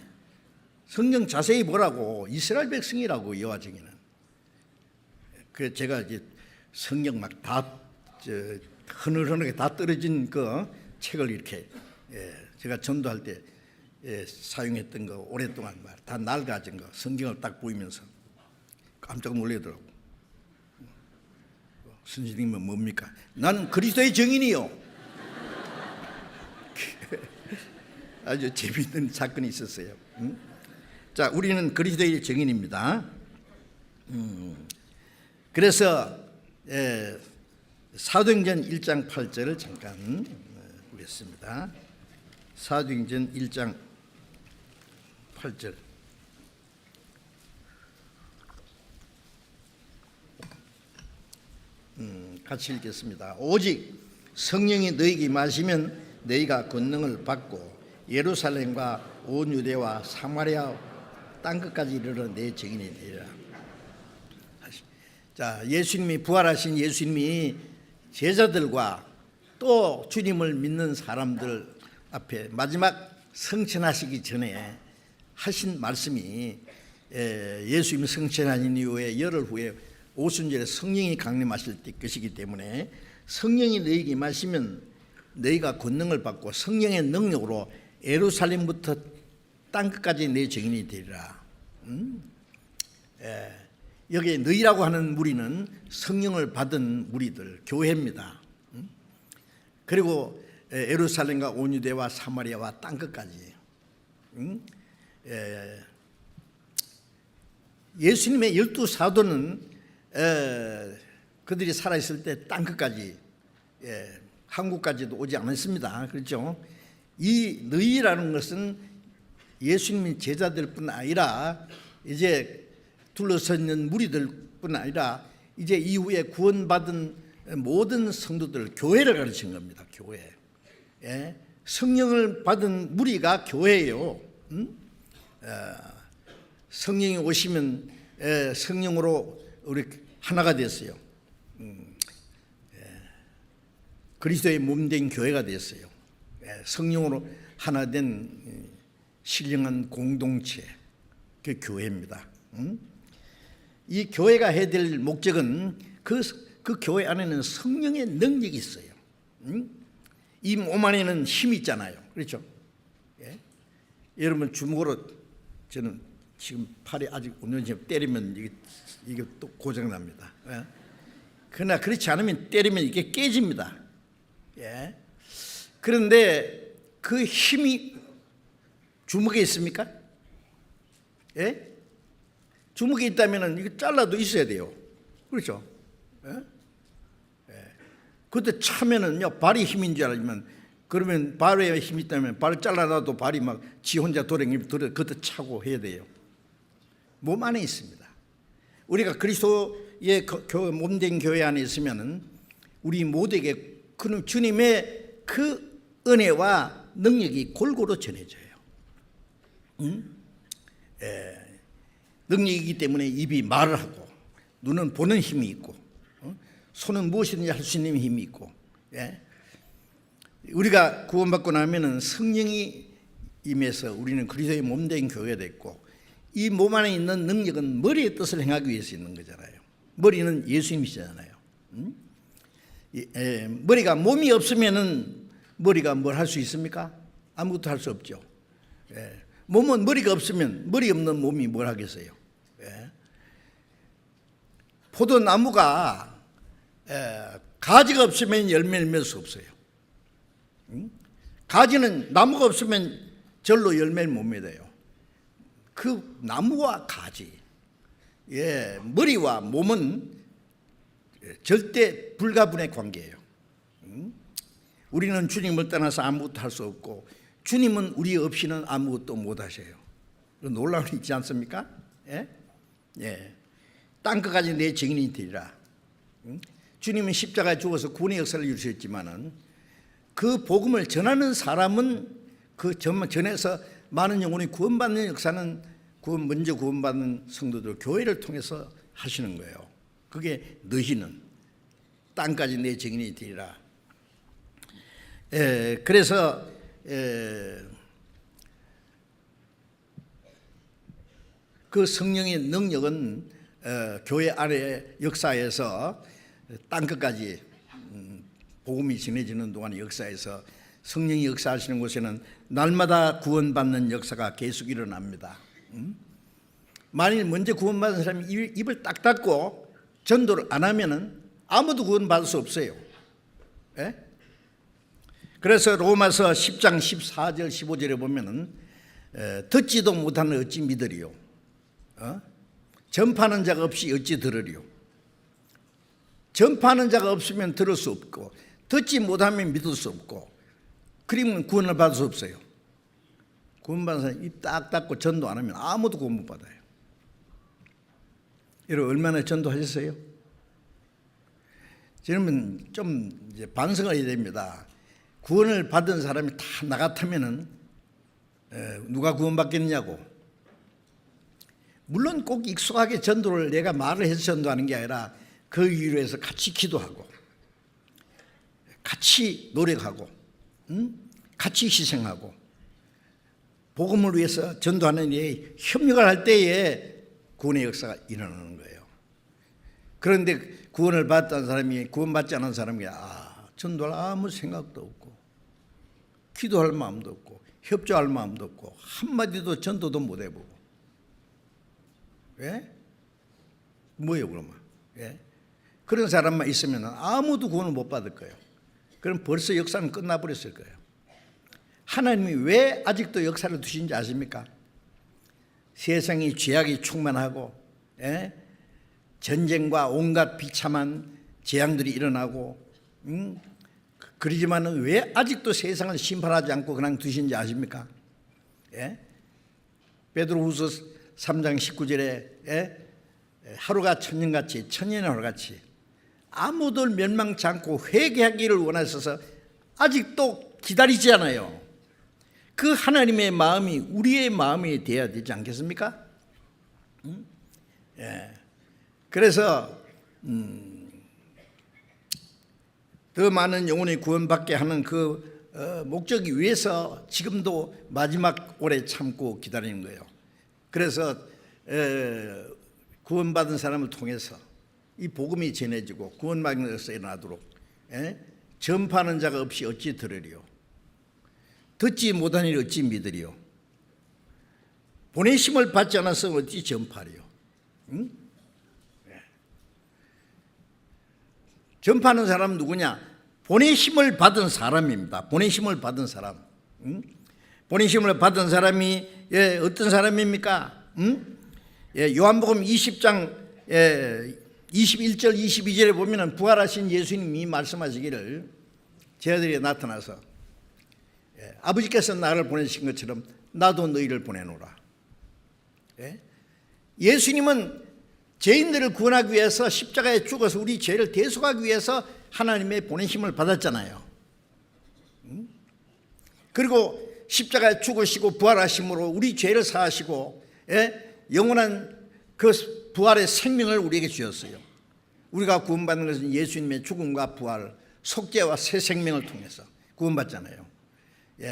S1: 성경 자세히 보라고. 이스라엘 백성이라고 여호와 증인은. 그 제가 이제 성경 막 다 흐느흐느하게 다 떨어진 그 책을 이렇게 제가 전도할 때 사용했던 거 오랫동안 다 낡아진 거 성경을 딱 보이면서 깜짝 놀라더라고. 선생님은 뭡니까? 나는 그리스도의 증인이요. 아주 재미있는 사건이 있었어요. 자, 우리는 그리스도의 증인입니다. 그래서 사도행전 1장 8절을 잠깐 보겠습니다. 사도행전 1장 8절. 같이 읽겠습니다. 오직 성령이 너희에게 임하시면 너희가 권능을 받고 예루살렘과 온 유대와 사마리아 땅끝까지 이르러 내 증인이 되리라. 자, 예수님이 부활하신 예수님이 제자들과 또 주님을 믿는 사람들 앞에 마지막 성천하시기 전에 하신 말씀이 예수님이 성천하신 이후에 열흘 후에 오순절에 성령이 강림하실 때 것이기 때문에 성령이 너희에게 임하시면 너희가 권능을 받고 성령의 능력으로 예루살렘부터 땅끝까지 내 증인이 되리라. 여기 너희라고 하는 무리는 성령을 받은 무리들, 교회입니다. 그리고 예루살렘과 온 유대와 사마리아와 땅끝까지. 예수님의 12사도는 그들이 살아있을 때 땅끝까지 한국까지도 오지 않았습니다. 그렇죠? 이 너희라는 것은 예수님의 제자들뿐 아니라 이제 둘러서 있는 무리들뿐 아니라 이제 이후에 구원받은 모든 성도들, 교회를 가르친 겁니다. 교회. 성령을 받은 무리가 교회예요. 성령이 오시면 성령으로 우리 하나가 됐어요. 그리스도의 몸된 교회가 됐어요. 성령으로 하나 된 신령한 공동체, 그 교회입니다. 이 교회가 해야 될 목적은 그 교회 안에는 성령의 능력이 있어요. 이 몸 안에는 힘이 있잖아요. 그렇죠? 여러분 주먹으로 저는 지금 팔이 아직 온전히 때리면 이게 또 고장납니다. 그러나 그렇지 않으면 때리면 이게 깨집니다. 그런데 그 힘이 주먹에 있습니까? 주먹에 있다면 이거 잘라도 있어야 돼요. 그렇죠? 그때 차면은요, 발이 힘인 줄 알지만, 그러면 발에 힘이 있다면 발을 잘라놔도 발이 막 지 혼자 돌아다니면 그때 차고 해야 돼요. 몸 안에 있습니다. 우리가 그리스도의 몸된 교회 안에 있으면은 우리 모두에게 그 주님의 그 은혜와 능력이 골고루 전해져요. 능력이기 때문에 입이 말을 하고, 눈은 보는 힘이 있고, 손은 무엇이든지 할 수 있는 힘이 있고, 우리가 구원받고 나면은 성령이 임해서 우리는 그리스도의 몸된 교회가 됐고, 이 몸 안에 있는 능력은 머리의 뜻을 행하기 위해서 있는 거잖아요. 머리는 예수님이시잖아요. 머리가 몸이 없으면은 머리가 뭘 할 수 있습니까? 아무것도 할 수 없죠. 몸은 머리가 없으면 머리 없는 몸이 뭘 하겠어요? 포도나무가 가지가 없으면 열매를 맺을 수 없어요. 가지는 나무가 없으면 절로 열매를 못 맺어요. 그 나무와 가지, 머리와 몸은 절대 불가분의 관계예요. 우리는 주님을 떠나서 아무것도 할 수 없고 주님은 우리 없이는 아무것도 못 하셔요. 놀라운 일 있지 않습니까? 땅끝까지 내 증인이 되리라. 주님은 십자가에 죽어서 구원의 역사를 이루셨지만은 그 복음을 전하는 사람은 그 전해서 많은 영혼이 구원받는 역사는 먼저 구원받는 성도들 교회를 통해서 하시는 거예요. 그게 너희는 땅까지 내 증인이 되리라. 그래서 그 성령의 능력은 교회 안에 역사에서 땅끝까지 복음이 전해지는 동안의 역사에서 성령이 역사하시는 곳에는 날마다 구원받는 역사가 계속 일어납니다. 만일 먼저 구원받은 사람이 입을 딱 닫고 전도를 안 하면은 아무도 구원받을 수 없어요. 그래서 로마서 10장 14절 15절에 보면은 듣지도 못하는 어찌 믿으리요? 전파하는 자가 없이 어찌 들으리요? 전파하는 자가 없으면 들을 수 없고 듣지 못하면 믿을 수 없고 그러면 구원을 받을 수 없어요. 구원받은 사람 입 딱 닫고 전도 안 하면 아무도 구원 못 받아요. 여러분 얼마나 전도하셨어요? 저는 좀 이제 반성을 해야 됩니다. 구원을 받은 사람이 다 나 같으면은 누가 구원받겠냐고. 물론 꼭 익숙하게 전도를 내가 말을 해서 전도하는 게 아니라 그 이유로 해서 같이 기도하고 같이 노력하고 같이 희생하고 복음을 위해서 전도하는 데 협력을 할 때에 구원의 역사가 일어나는 거예요. 그런데 구원을 받았다는 사람이 구원받지 않은 사람이 전도할 아무 생각도 없고 기도할 마음도 없고 협조할 마음도 없고 한마디도 전도도 못 해보고 뭐예요 그러면? 그런 사람만 있으면 아무도 구원을 못 받을 거예요. 그럼 벌써 역사는 끝나버렸을 거예요. 하나님이 왜 아직도 역사를 두신지 아십니까? 세상이 죄악이 충만하고 전쟁과 온갖 비참한 재앙들이 일어나고 그러지만은 왜 아직도 세상을 심판하지 않고 그냥 두신지 아십니까? 베드로후서 3장 19절에 하루가 천년같이 천년의 하루같이 아무도 멸망치 않고 회개하기를 원하셔서 아직도 기다리지 않아요. 그 하나님의 마음이 우리의 마음이 되어야 되지 않겠습니까? 그래서 더 많은 영혼이 구원받게 하는 그 목적이 위해서 지금도 마지막 오래 참고 기다리는 거예요. 그래서 구원받은 사람을 통해서 이 복음이 전해지고 구원받는 것이 일어나도록 전파하는 자가 없이 어찌 들으리요? 듣지 못하니 어찌 믿으리요? 보내심을 받지 않아서 어찌 전파리요? 전파하는 사람은 누구냐? 보내심을 받은 사람입니다. 보내심을 받은 사람. 보내심을 받은 사람이 어떤 사람입니까? 요한복음 20장 21절 22절에 보면 부활하신 예수님이 말씀하시기를 제 아들이 나타나서 아버지께서 나를 보내신 것처럼 나도 너희를 보내노라. 예수님은 죄인들을 구원하기 위해서 십자가에 죽어서 우리 죄를 대속하기 위해서 하나님의 보내심을 받았잖아요. 그리고 십자가에 죽으시고 부활하심으로 우리 죄를 사하시고 영원한 그 부활의 생명을 우리에게 주셨어요. 우리가 구원받는 것은 예수님의 죽음과 부활, 속죄와 새 생명을 통해서 구원받잖아요.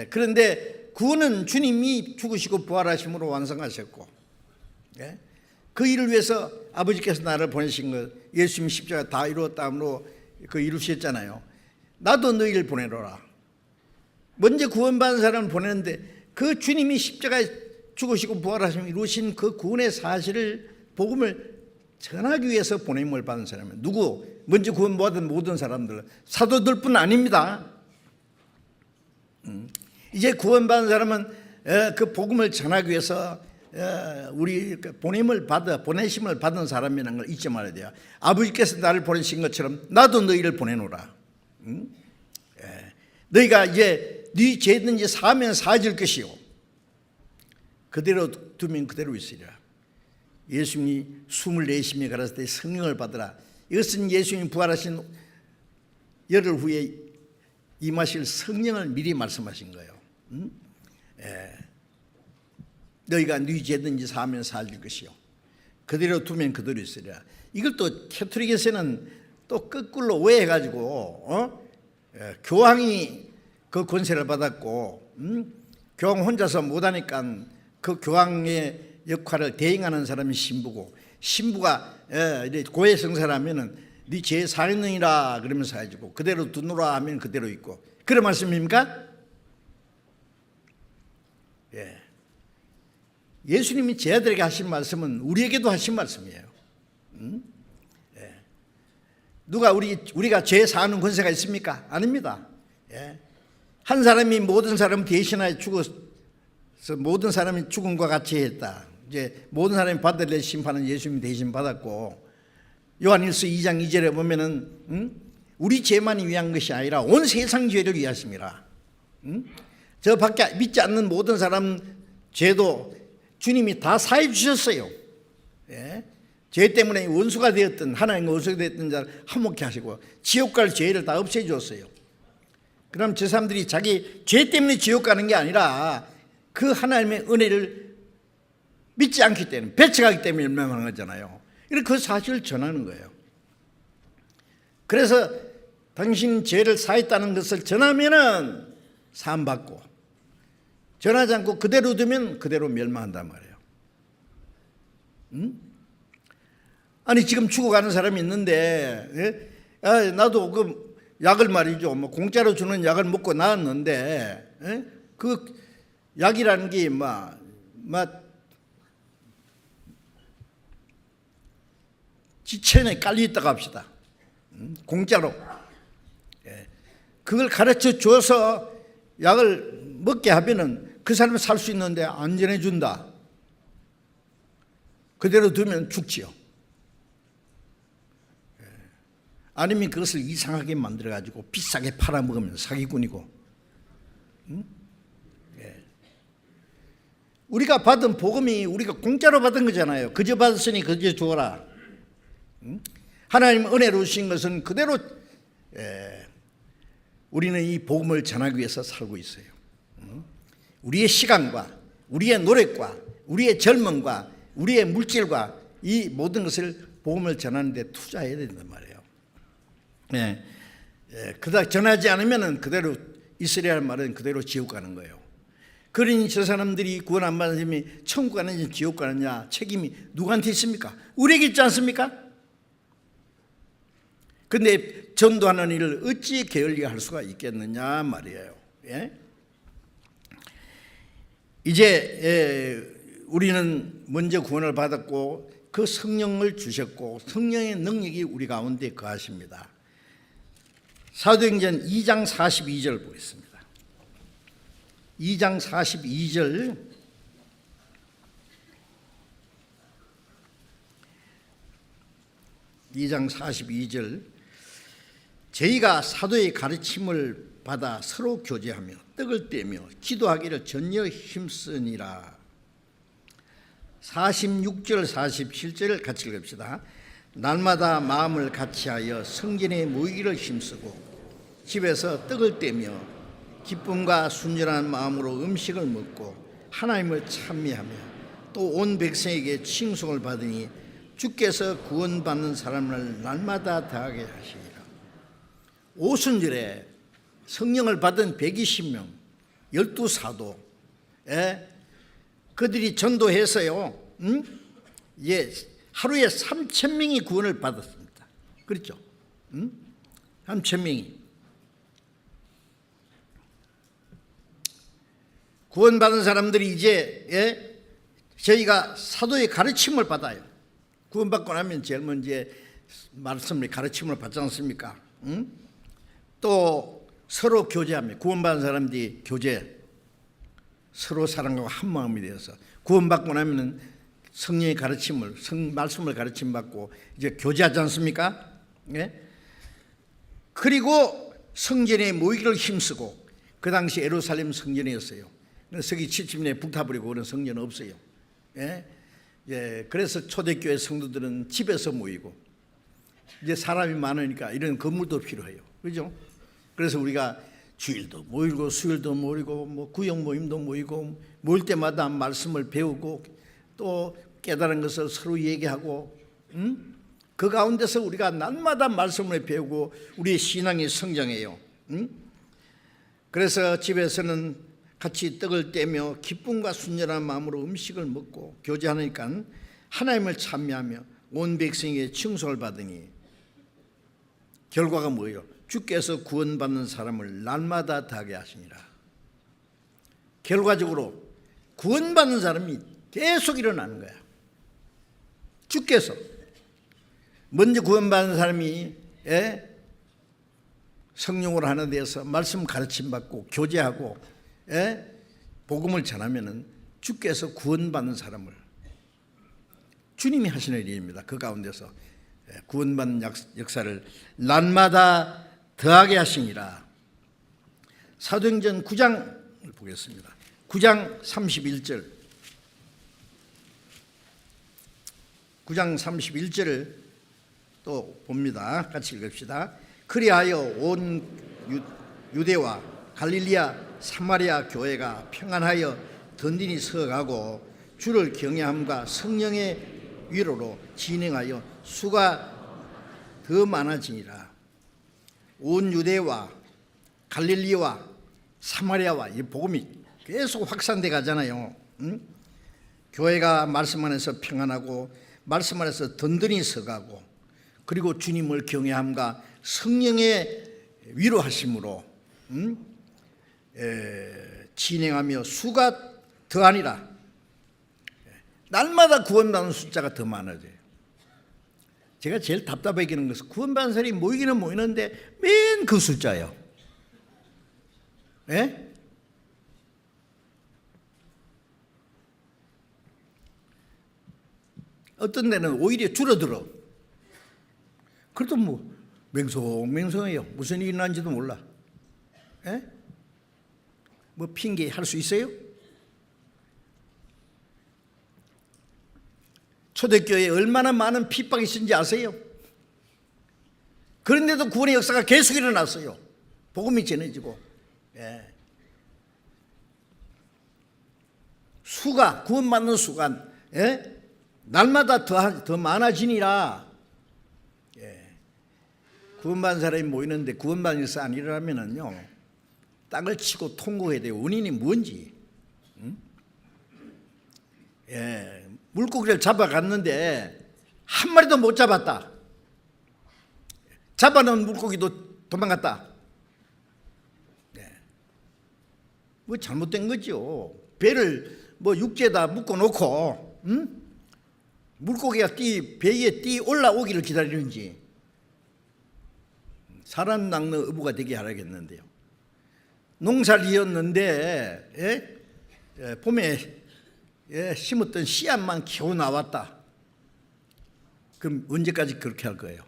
S1: 그런데 구원은 주님이 죽으시고 부활하심으로 완성하셨고 그 일을 위해서 아버지께서 나를 보내신 것 예수님 십자가 다 이루었다므로 그 이루셨잖아요. 나도 너희를 보내노라. 먼저 구원받은 사람을 보내는데 그 주님이 십자가에 죽으시고 부활하시고 이루신 그 구원의 사실을 복음을 전하기 위해서 보냄을 받은 사람은 누구? 먼저 구원받은 모든 사람들, 사도들뿐 아닙니다. 이제 구원받은 사람은 그 복음을 전하기 위해서 우리 보내심을 받은 사람이라는 걸 잊지 말아야 돼요. 아버지께서 나를 보내신 것처럼 나도 너희를 보내노라. 너희가 이제 네 죄든지 사하면 사해질 것이요 그대로 두면 그대로 있으리라. 예수님이 숨을 내쉬며 가라사대 때 성령을 받으라. 이것은 예수님이 부활하신 열흘 후에 임하실 성령을 미리 말씀하신 거예요. 너희가 네 죄든지 사하면 사해질 것이요 그대로 두면 그대로 있으리라. 이걸 또 캐토릭에서는 또 거꾸로 오해해가지고 교황이 그 권세를 받았고 교황 혼자서 못하니까 그 교황의 역할을 대행하는 사람이 신부고, 신부가 고해성사라면은 네 죄 사했느니라 그러면서 해주고 그대로 두노라 하면 그대로 있고, 그런 말씀입니까? 예수님이 제자들에게 하신 말씀은 우리에게도 하신 말씀이에요. 누가 우리가 죄 사하는 권세가 있습니까? 아닙니다. 한 사람이 모든 사람 대신하여 죽어서 모든 사람이 죽음과 같이 했다. 이제 모든 사람이 받아야 될 심판은 예수님이 대신 받았고, 요한일서 2장 2절에 보면은 우리 죄만이 위한 것이 아니라 온 세상 죄를 위하심이라. 저 밖에 믿지 않는 모든 사람 죄도 주님이 다 사해 주셨어요. 죄 때문에 원수가 되었던, 하나님과 원수가 되었던 자를 화목케 하시고 지옥 갈 죄를 다 없애 주었어요. 그럼 저 사람들이 자기 죄 때문에 지옥 가는 게 아니라 그 하나님의 은혜를 믿지 않기 때문에, 배척하기 때문에 멸망하는 거잖아요. 이렇게 그 사실을 전하는 거예요. 그래서 당신 죄를 사했다는 것을 전하면은 사함받고, 전하지 않고 그대로 두면 그대로 멸망한단 말이에요. 아니 지금 죽어가는 사람이 있는데 나도 그 약을 말이죠, 뭐 공짜로 주는 약을 먹고 나았는데 그 약이라는 게 지천에 깔려있다고 합시다. 공짜로 그걸 가르쳐 줘서 약을 먹게 하면은 그 사람이 살 수 있는데 안 전해준다. 그대로 두면 죽지요. 아니면 그것을 이상하게 만들어가지고 비싸게 팔아먹으면 사기꾼이고. 우리가 받은 복음이 우리가 공짜로 받은 거잖아요. 그저 받았으니 그저 주어라. 하나님 은혜로 주신 것은 그대로 우리는 이 복음을 전하기 위해서 살고 있어요. 우리의 시간과 우리의 노력과 우리의 젊음과 우리의 물질과 이 모든 것을 복음을 전하는 데 투자해야 된단 말이에요. 그다 전하지 않으면 그대로 이스라엘 말은 그대로 지옥 가는 거예요. 그러니 저 사람들이 구원 안 받은 사람이 천국 가느냐 지옥 가느냐 책임이 누구한테 있습니까? 우리에게 있지 않습니까? 근데 전도하는 일을 어찌 게을리할 수가 있겠느냐 말이에요. 이제 우리는 먼저 구원을 받았고 그 성령을 주셨고 성령의 능력이 우리 가운데 거하십니다. 사도행전 2장 42절 보겠습니다. 2장 42절. 저희가 사도의 가르침을 받아 서로 교제하며 떡을 떼며 기도하기를 전혀 힘쓰니라. 46절 47절을 같이 읽읍시다. 날마다 마음을 같이하여 성전에 모이기를 힘쓰고 집에서 떡을 떼며 기쁨과 순전한 마음으로 음식을 먹고 하나님을 찬미하며 또 온 백성에게 칭송을 받으니 주께서 구원받는 사람을 날마다 더하게 하시리라. 오순절에 성령을 받은 120명 12사도 그들이 전도해서요 하루에 3,000명이 구원을 받았습니다. 그렇죠? 한 1,000명이. 구원받은 사람들이 이제 저희가 사도의 가르침을 받아요. 구원받고 나면 제일 먼저 말씀을 가르침을 받지 않습니까? 응? 또 서로 교제합니다. 구원받은 사람들이 교제, 서로 사랑하고 한 마음이 되어서 구원받고 나면은 성령의 가르침을 말씀을 가르침 받고 이제 교제하지 않습니까? 예? 그리고 성전에 모이기를 힘쓰고, 그 당시 예루살렘 성전이었어요. 서기 70년에 불타버리고 그런 성전은 없어요. 예? 예, 그래서 초대교회 성도들은 집에서 모이고, 이제 사람이 많으니까 이런 건물도 필요해요. 그죠? 그래서 우리가 주일도 모이고 수요일도 모이고 뭐 구역 모임도 모이고, 모일 때마다 말씀을 배우고 또 깨달은 것을 서로 얘기하고, 그 가운데서 우리가 날마다 말씀을 배우고 우리의 신앙이 성장해요. 그래서 집에서는 같이 떡을 떼며 기쁨과 순전한 마음으로 음식을 먹고 교제하니까 하나님을 찬미하며 온 백성에게 칭송을 받으니, 결과가 뭐예요? 주께서 구원받는 사람을 날마다 더하게 하시니라. 결과적으로 구원받는 사람이 계속 일어나는 거야. 주께서 먼저 구원받는 사람이 성령으로 하나 되어서 말씀 가르침 받고 교제하고 복음을 전하면은 주께서 구원받는 사람을, 주님이 하시는 일입니다. 그 가운데서 구원받는 역사를 날마다 더하게 하시니라. 사도행전 9장을 보겠습니다. 9장 31절. 9장 31절을 또 봅니다. 같이 읽읍시다. 그리하여 온 유대와 갈릴리아 사마리아 교회가 평안하여 든든히 서가고 주를 경외함과 성령의 위로로 진행하여 수가 더 많아지니라. 온 유대와 갈릴리와 사마리아와 이 복음이 계속 확산돼 가잖아요. 교회가 말씀 안에서 평안하고 말씀 안에서 든든히 서가고, 그리고 주님을 경외함과 성령의 위로하심으로 진행하며 수가 더하니라. 날마다 구원받는 숫자가 더 많아져요. 제가 제일 답답해 하는 것은 구원받은 사람이 모이기는 모이는데 맨 그 숫자예요. 예? 어떤 데는 오히려 줄어들어. 그래도 뭐 맹성맹성해요. 무슨 일이 난지도 몰라. 예? 뭐 핑계 할 수 있어요? 초대교회에 얼마나 많은 핍박이 있었는지 아세요? 그런데도 구원의 역사가 계속 일어났어요. 복음이 전해지고. 예. 수가, 구원받는 수가 날마다 더 많아지니라. 예. 구원받은 사람이 모이는데 구원받은 역사 안 일어나면은요, 땅을 치고 통곡해야 돼요. 원인이 뭔지. 예. 물고기를 잡아갔는데 한 마리도 못 잡았다. 잡아놓은 물고기도 도망갔다. 네. 뭐 잘못된 거죠. 배를 뭐 육지에다 묶어놓고 물고기가 배에 뛰 올라오기를 기다리는지 사람 낚는 어부가 되게 하라겠는데요. 농사를 지었는데 봄에 심었던 씨앗만 겨우 나왔다. 그럼 언제까지 그렇게 할 거예요?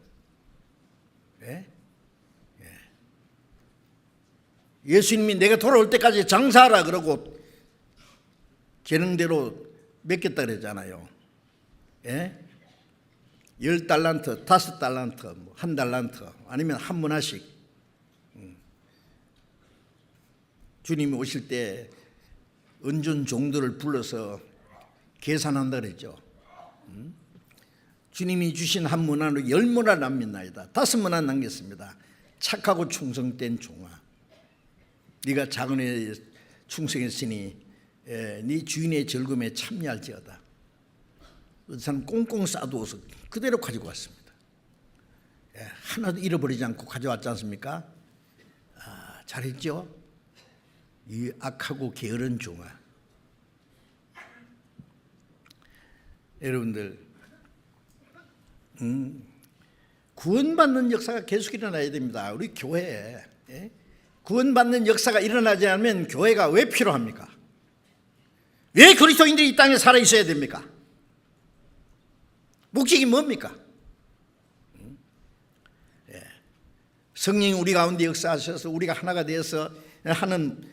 S1: 예수님이 내가 돌아올 때까지 장사하라 그러고 계능대로 맡겼다 그랬잖아요. 10달란트, 5달란트, 1달란트, 아니면 한 문화씩. 주님이 오실 때 은둔 종들을 불러서 계산한다 그랬죠. 주님이 주신 한 문화로 10문화 남겼나이다. 5문화 남겼습니다. 착하고 충성된 종아, 네가 작은 애 충성했으니 네 주인의 즐거움에 참여할지어다. 그 사람 꽁꽁 싸두어서 그대로 가지고 왔습니다. 하나도 잃어버리지 않고 가져왔지 않습니까? 잘했죠? 이 악하고 게으른 종아. 여러분들, 구원받는 역사가 계속 일어나야 됩니다. 우리 교회에 구원받는 역사가 일어나지 않으면 교회가 왜 필요합니까? 왜 그리스도인들이 이 땅에 살아 있어야 됩니까? 목적이 뭡니까? 성령이 우리 가운데 역사하셔서 우리가 하나가 되어서 하는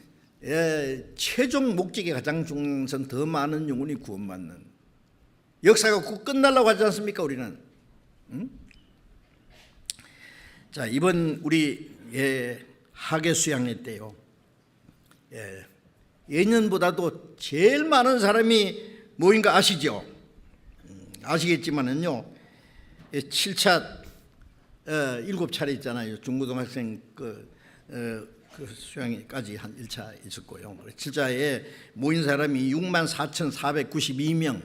S1: 최종 목적이 가장 중요한 것은 더 많은 영혼이 구원받는 역사가 꼭 끝나려고 하지 않습니까? 우리는. 자, 이번 우리 학예 수양회 때요, 예년보다도 제일 많은 사람이 모인 거 아시죠? 아시겠지만은요, 7차 7차례 있잖아요. 중고등학생 그 수양회까지 한 1차 있었고요. 7차에 모인 사람이 64,492명,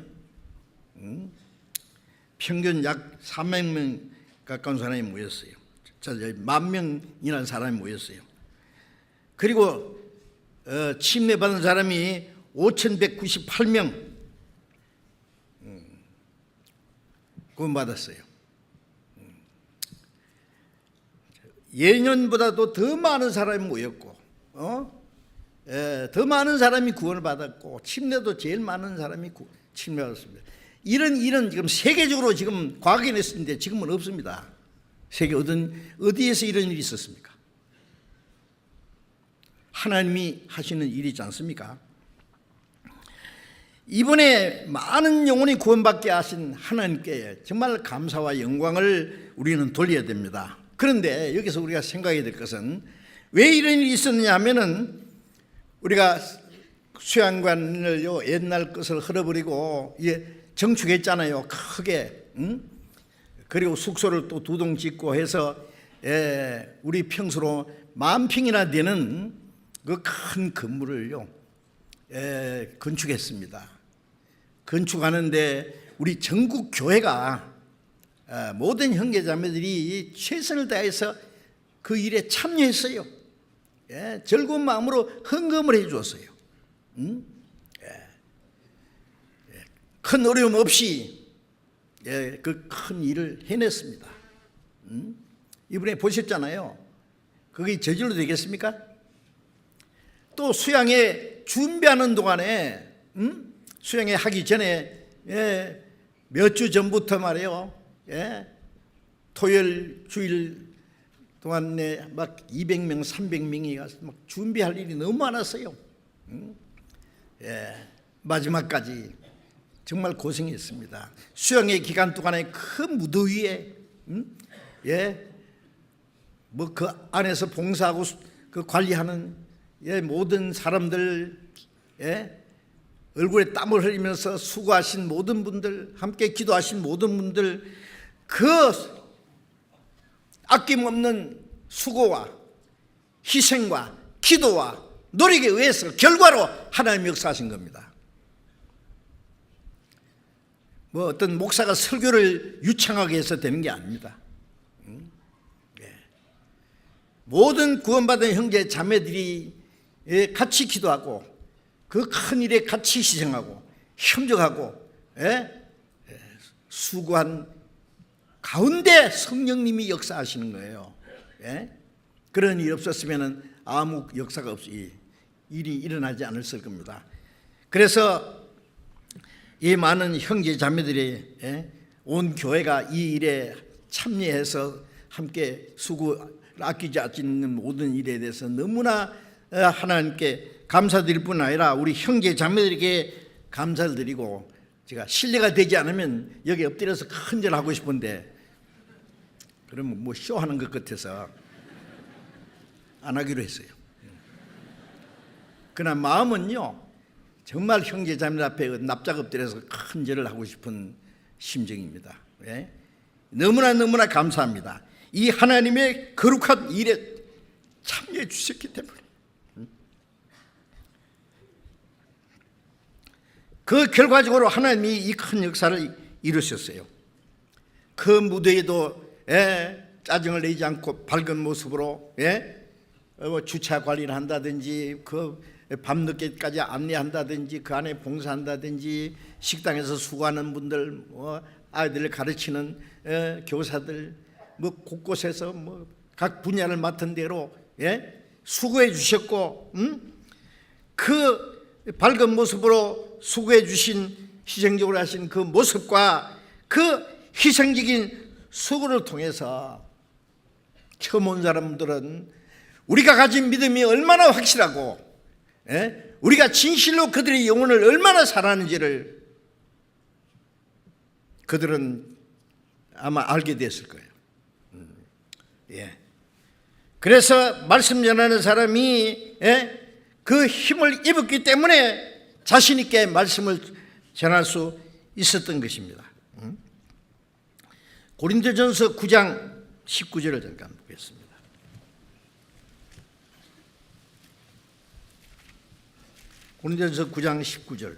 S1: 평균 약 300명 가까운 사람이 모였어요. 10,000명이라는 사람이 모였어요. 그리고 침례받은 사람이 5,198명 구원받았어요. 예년보다도 더 많은 사람이 모였고, 더 많은 사람이 구원을 받았고, 침례도 제일 많은 사람이 침례받았습니다. 이런 일은 지금 세계적으로 지금 과거에는 있었는데 지금은 없습니다. 세계 어디에서 이런 일이 있었습니까? 하나님이 하시는 일이지 않습니까? 이번에 많은 영혼이 구원받게 하신 하나님께 정말 감사와 영광을 우리는 돌려야 됩니다. 그런데 여기서 우리가 생각해야 될 것은 왜 이런 일이 있었느냐 하면은, 우리가 수양관을요 옛날 것을 흘려버리고 정축했잖아요, 크게. 그리고 숙소를 또 2동 짓고 해서 우리 평수로 10,000평이나 되는 그 큰 건물을요 건축했습니다. 건축하는데 우리 전국 교회가 모든 형제자매들이 최선을 다해서 그 일에 참여했어요. 즐거운 마음으로 헌금을 해 주었어요. 큰 어려움 없이 그 큰 일을 해냈습니다. 이번에 보셨잖아요. 그게 저절로 되겠습니까? 또 수양회 준비하는 동안에, 수양회 하기 전에 몇 주 전부터 말이에요, 토요일 주일 동안에 막 200명 300명이 가서 막 준비할 일이 너무 많았어요. 마지막까지 정말 고생했습니다. 수양회 기간 동안에 큰 무더위에 뭐 그 안에서 봉사하고 그 관리하는 모든 사람들, 얼굴에 땀을 흘리면서 수고하신 모든 분들, 함께 기도하신 모든 분들, 그 아낌없는 수고와 희생과 기도와 노력에 의해서 결과로 하나님 역사하신 겁니다. 뭐 어떤 목사가 설교를 유창하게 해서 되는 게 아닙니다. 모든 구원받은 형제 자매들이 같이 기도하고 그 큰 일에 같이 희생하고 협력하고 수고한 가운데 성령님이 역사하시는 거예요. 그런 일이 없었으면 아무 역사가 없이 일이 일어나지 않았을 겁니다. 그래서 이 많은 형제 자매들이 온 교회가 이 일에 참여해서 함께 수고를 아끼지 않는 모든 일에 대해서 너무나 하나님께 감사드릴 뿐 아니라 우리 형제 자매들에게 감사를 드리고, 제가 신뢰가 되지 않으면 여기 엎드려서 큰절하고 싶은데 그러면 뭐 쇼하는 것 같아서 안 하기로 했어요. 그러나 마음은요 정말 형제 자매들 앞에 납작 엎드려서 큰절을 하고 싶은 심정입니다. 너무나 감사합니다. 이 하나님의 거룩한 일에 참여해 주셨기 때문에. 그 결과적으로 하나님이 이 큰 역사를 이루셨어요. 그 무대에도 짜증을 내지 않고 밝은 모습으로 주차 관리를 한다든지 그 밤늦게까지 안내한다든지 그 안에 봉사한다든지 식당에서 수고하는 분들 아이들을 가르치는 교사들 뭐 곳곳에서 뭐 각 분야를 맡은 대로 수고해 주셨고 그 밝은 모습으로 수고해 주신 희생적으로 하신 그 모습과 그 희생적인 수고를 통해서 처음 온 사람들은 우리가 가진 믿음이 얼마나 확실하고 우리가 진실로 그들의 영혼을 얼마나 사랑하는지를 그들은 아마 알게 됐을 거예요. 그래서 말씀 전하는 사람이 그 힘을 입었기 때문에 자신 있게 말씀을 전할 수 있었던 것입니다. 고린도전서 9장 19절을 잠깐 보겠습니다. 고린도전서 9장 19절.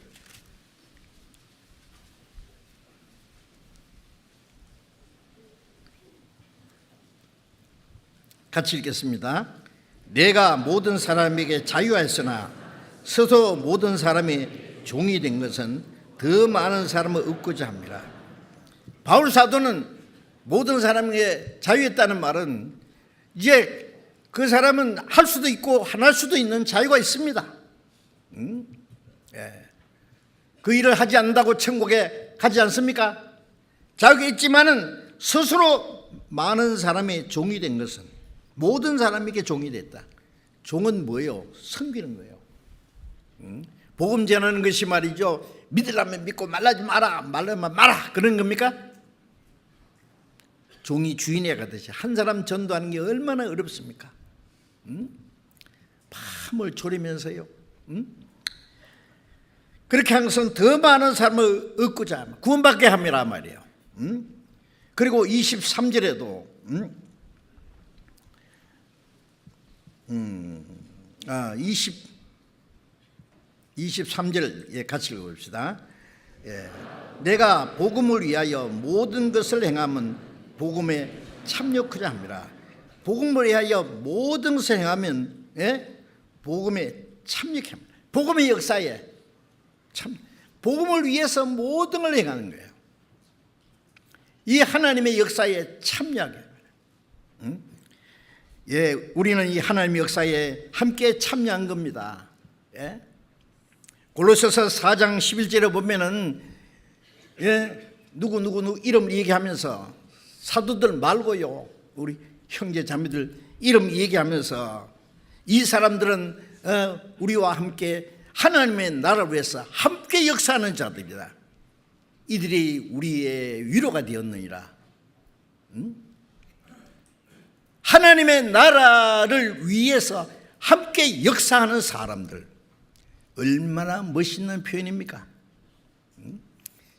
S1: 같이 읽겠습니다. 내가 모든 사람에게 자유하였으나 스스로 모든 사람이 종이 된 것은 더 많은 사람을 얻고자 합니다. 바울 사도는 모든 사람에게 자유했다는 말은 이제 그 사람은 할 수도 있고 안 할 수도 있는 자유가 있습니다. 그 일을 하지 않는다고 천국에 가지 않습니까? 자유가 있지만은 스스로 많은 사람의 종이 된 것은 모든 사람에게 종이 됐다. 종은 뭐예요? 섬기는 거예요. 복음 전하는 것이 말이죠. 믿으려면 믿고 말라지 마라, 말라면 마라 그런 겁니까? 종이 주인에 가듯이 한 사람 전도하는 게 얼마나 어렵습니까? 밤을 졸이면서요. 그렇게 항상 더 많은 사람을 얻고자 합니다. 구원받게 합니다 말이에요. 그리고 23절에도 23절 같이 읽어봅시다. 내가 복음을 위하여 모든 것을 행하면 복음에 참여하자 합니다. 복음을 위하여 모든 것을 행하면 복음에 참여하자 합니다. 복음의 역사에 복음을 위해서 모든 걸 행하는 거예요. 이 하나님의 역사에 참여하게 합니다. 우리는 이 하나님의 역사에 함께 참여한 겁니다. 골로새서 4장 11절에 보면은 누구 이름 얘기하면서 사도들 말고요 우리 형제 자매들 이름 얘기하면서 이 사람들은 우리와 함께 하나님의 나라를 위해서 함께 역사하는 자들이다. 이들이 우리의 위로가 되었느니라. 하나님의 나라를 위해서 함께 역사하는 사람들, 얼마나 멋있는 표현입니까?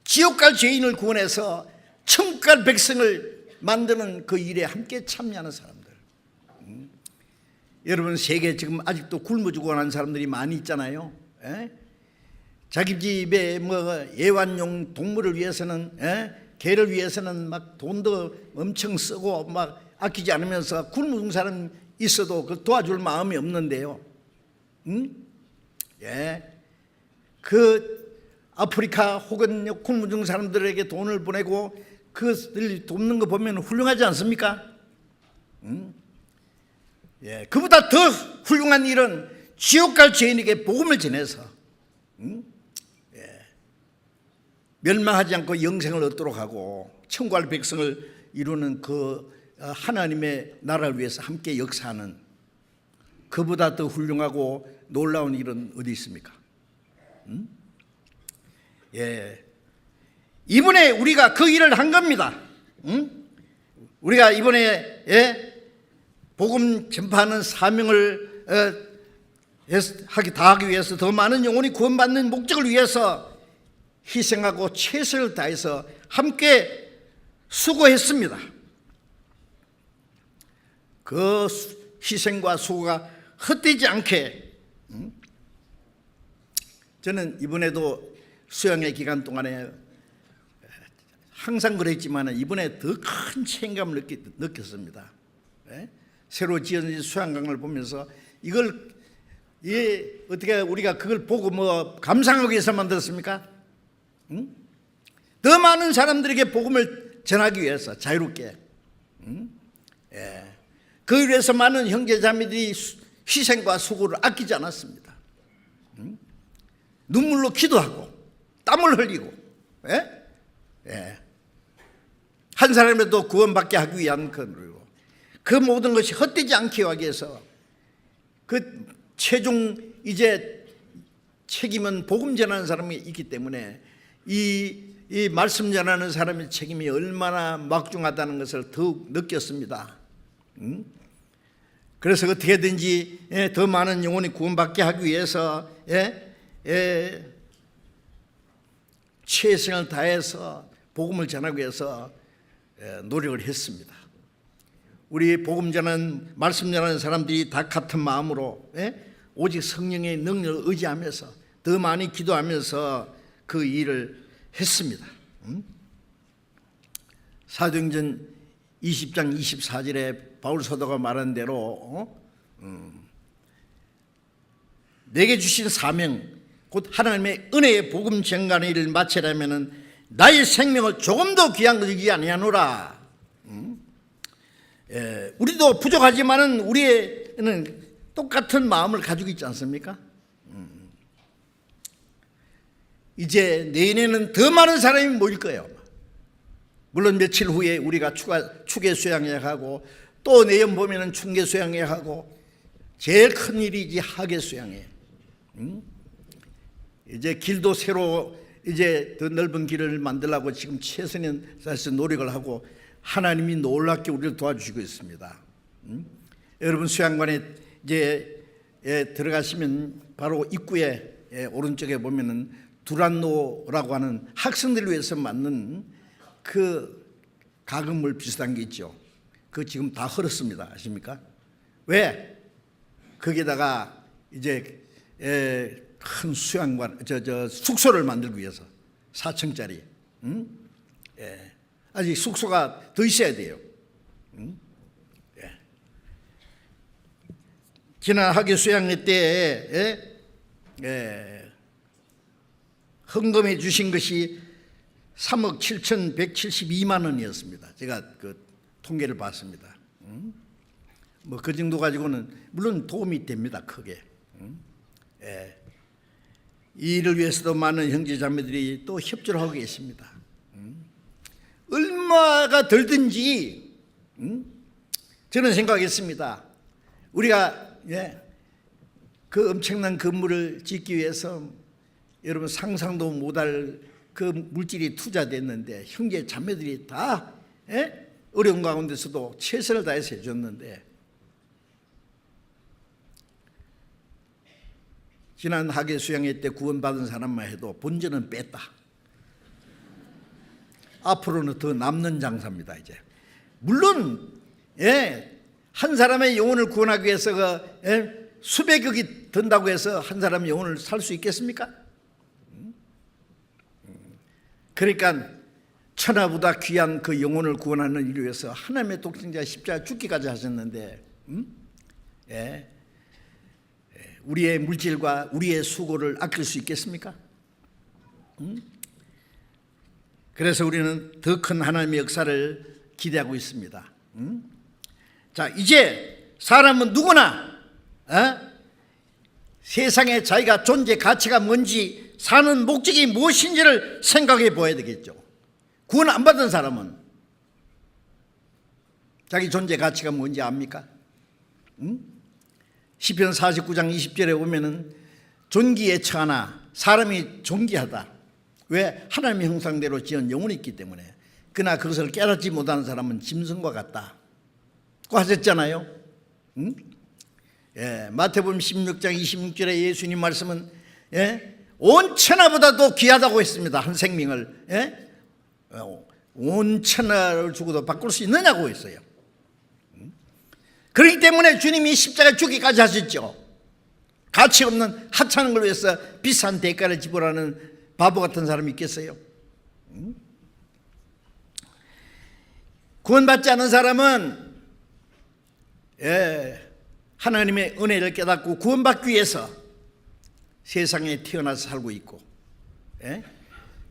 S1: 지옥 갈 죄인을 구원해서 천국 갈 백성을 만드는 그 일에 함께 참여하는 사람들. 여러분, 세계에 지금 아직도 굶어 죽어가는 사람들이 많이 있잖아요. 자기 집에 뭐 애완용 동물을 위해서는 개를 위해서는 막 돈도 엄청 쓰고 막 아끼지 않으면서 굶어 죽는 사람 있어도 그 도와줄 마음이 없는데요. 그 아프리카 혹은 굶어 죽는 사람들에게 돈을 보내고 그들 돕는 거 보면 훌륭하지 않습니까? 그보다 더 훌륭한 일은 지옥 갈 죄인에게 복음을 전해서 멸망하지 않고 영생을 얻도록 하고 천국 갈 백성을 이루는 그 하나님의 나라를 위해서 함께 역사하는, 그보다 더 훌륭하고 놀라운 일은 어디 있습니까? 이번에 우리가 그 일을 한 겁니다. 우리가 이번에 복음 전파하는 사명을 다하기 위해서, 더 많은 영혼이 구원받는 목적을 위해서 희생하고 최선을 다해서 함께 수고했습니다. 그 희생과 수고가 헛되지 않게 저는 이번에도 수양의 기간 동안에 항상 그랬지만 이번에 더 큰 책임감을 느꼈습니다. 예? 새로 지어진 수양강을 보면서 이걸 어떻게 우리가 그걸 보고 뭐 감상하기 위해서 만들었습니까? 응? 더 많은 사람들에게 복음을 전하기 위해서 자유롭게. 예. 그 위해서 많은 형제자매들이 희생과 수고를 아끼지 않았습니다. 눈물로 기도하고 땀을 흘리고, 예? 예. 한 사람이라도 구원받게 하기 위한 그 모든 것이 헛되지 않게 하기 위해서 그 최종 이제 책임은 복음 전하는 사람이 있기 때문에 이 말씀 전하는 사람의 책임이 얼마나 막중하다는 것을 더욱 느꼈습니다. 그래서 어떻게든지 더 많은 영혼이 구원받게 하기 위해서 최선을 다해서 복음을 전하기 위해서 노력을 했습니다. 우리 복음 전하는 말씀 전하는 사람들이 다 같은 마음으로 오직 성령의 능력을 의지하면서 더 많이 기도하면서 그 일을 했습니다. 사도행전 20장 24절에 바울 사도가 말한 대로 내게 주신 사명 곧 하나님의 은혜의 복음 전가의 일을 마치려면 나의 생명을 조금도 귀한 것이지 아니하노라. 우리도 부족하지만은 우리는 똑같은 마음을 가지고 있지 않습니까? 이제 내년에는 더 많은 사람이 모일 거예요. 물론 며칠 후에 우리가 축의 수양회하고 또 내년 봄에는 충계 수양회하고 제일 큰 일이지 하계 수양회. 이제 길도 새로 이제 더 넓은 길을 만들려고 지금 최선의 다해서 노력을 하고 하나님이 놀랍게 우리를 도와주시고 있습니다. 여러분 수양관에 이제 들어가시면 바로 입구에 오른쪽에 보면은 두란노라고 하는 학생들을 위해서 만든 그 가금물 비슷한 게 있죠. 그거 지금 다 헐었습니다. 아십니까? 왜? 거기다가 이제 큰 수양관, 숙소를 만들기 위해서 4층짜리. 아직 숙소가 더 있어야 돼요. 지난 하계 수양회 때에 헌금해 주신 것이 3억 7,172만 원이었습니다. 제가 그 통계를 봤습니다. 뭐 그 정도 가지고는 물론 도움이 됩니다. 크게. 이 일을 위해서도 많은 형제 자매들이 또 협조를 하고 계십니다. 얼마가 들든지 저는 생각했습니다. 우리가 그 엄청난 건물을 짓기 위해서 여러분 상상도 못할 그 물질이 투자됐는데 형제 자매들이 다 어려운 가운데서도 최선을 다해서 해줬는데 지난 하계 수양회 때 구원받은 사람만 해도 본전은 뺐다. 앞으로는 더 남는 장사입니다. 이제 물론 한 사람의 영혼을 구원하기 위해서 수백억이 든다고 해서 한 사람의 영혼을 살 수 있겠습니까? 그러니까 천하보다 귀한 그 영혼을 구원하는 일을 위해서 하나님의 독생자 십자가 죽기까지 하셨는데 우리의 물질과 우리의 수고를 아낄 수 있겠습니까? 그래서 우리는 더 큰 하나님의 역사를 기대하고 있습니다. 자, 이제 사람은 누구나 세상에 자기가 존재 가치가 뭔지 사는 목적이 무엇인지를 생각해 보아야 되겠죠. 구원 안 받은 사람은 자기 존재 가치가 뭔지 압니까? 시편 49장 20절에 보면은 존귀에 처하나 사람이 존귀하다. 왜? 하나님의 형상대로 지은 영혼이 있기 때문에. 그러나 그것을 깨닫지 못하는 사람은 짐승과 같다 고 하셨잖아요. 마태복음 16장 26절에 예수님 말씀은 온 천하보다도 귀하다고 했습니다. 한 생명을 온 천하를 주고도 바꿀 수 있느냐고 했어요. 그렇기 때문에 주님이 십자가 죽기까지 하셨죠. 가치 없는 하찮은 걸 위해서 비싼 대가를 지불하는 바보 같은 사람이 있겠어요? 구원받지 않은 사람은 하나님의 은혜를 깨닫고 구원받기 위해서 세상에 태어나서 살고 있고,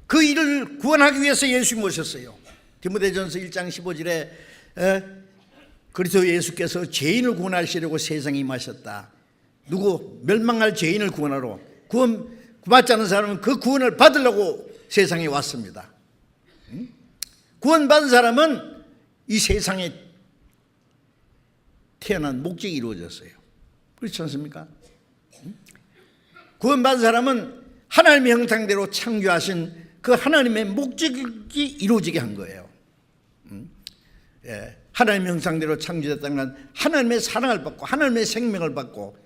S1: 그 일을 구원하기 위해서 예수님이 오셨어요. 디모데전서 1장 15절에 그리스도 예수께서 죄인을 구원하시려고 세상에 임하셨다. 누구? 멸망할 죄인을 구원하러. 구원받지 않은 사람은 그 구원을 받으려고 세상에 왔습니다. 구원받은 사람은 이 세상에 태어난 목적이 이루어졌어요. 그렇지 않습니까? 구원받은 사람은 하나님의 형상대로 창조하신 그 하나님의 목적이 이루어지게 한 거예요. 하나님의 형상대로 창조됐다는 건 하나님의 사랑을 받고 하나님의 생명을 받고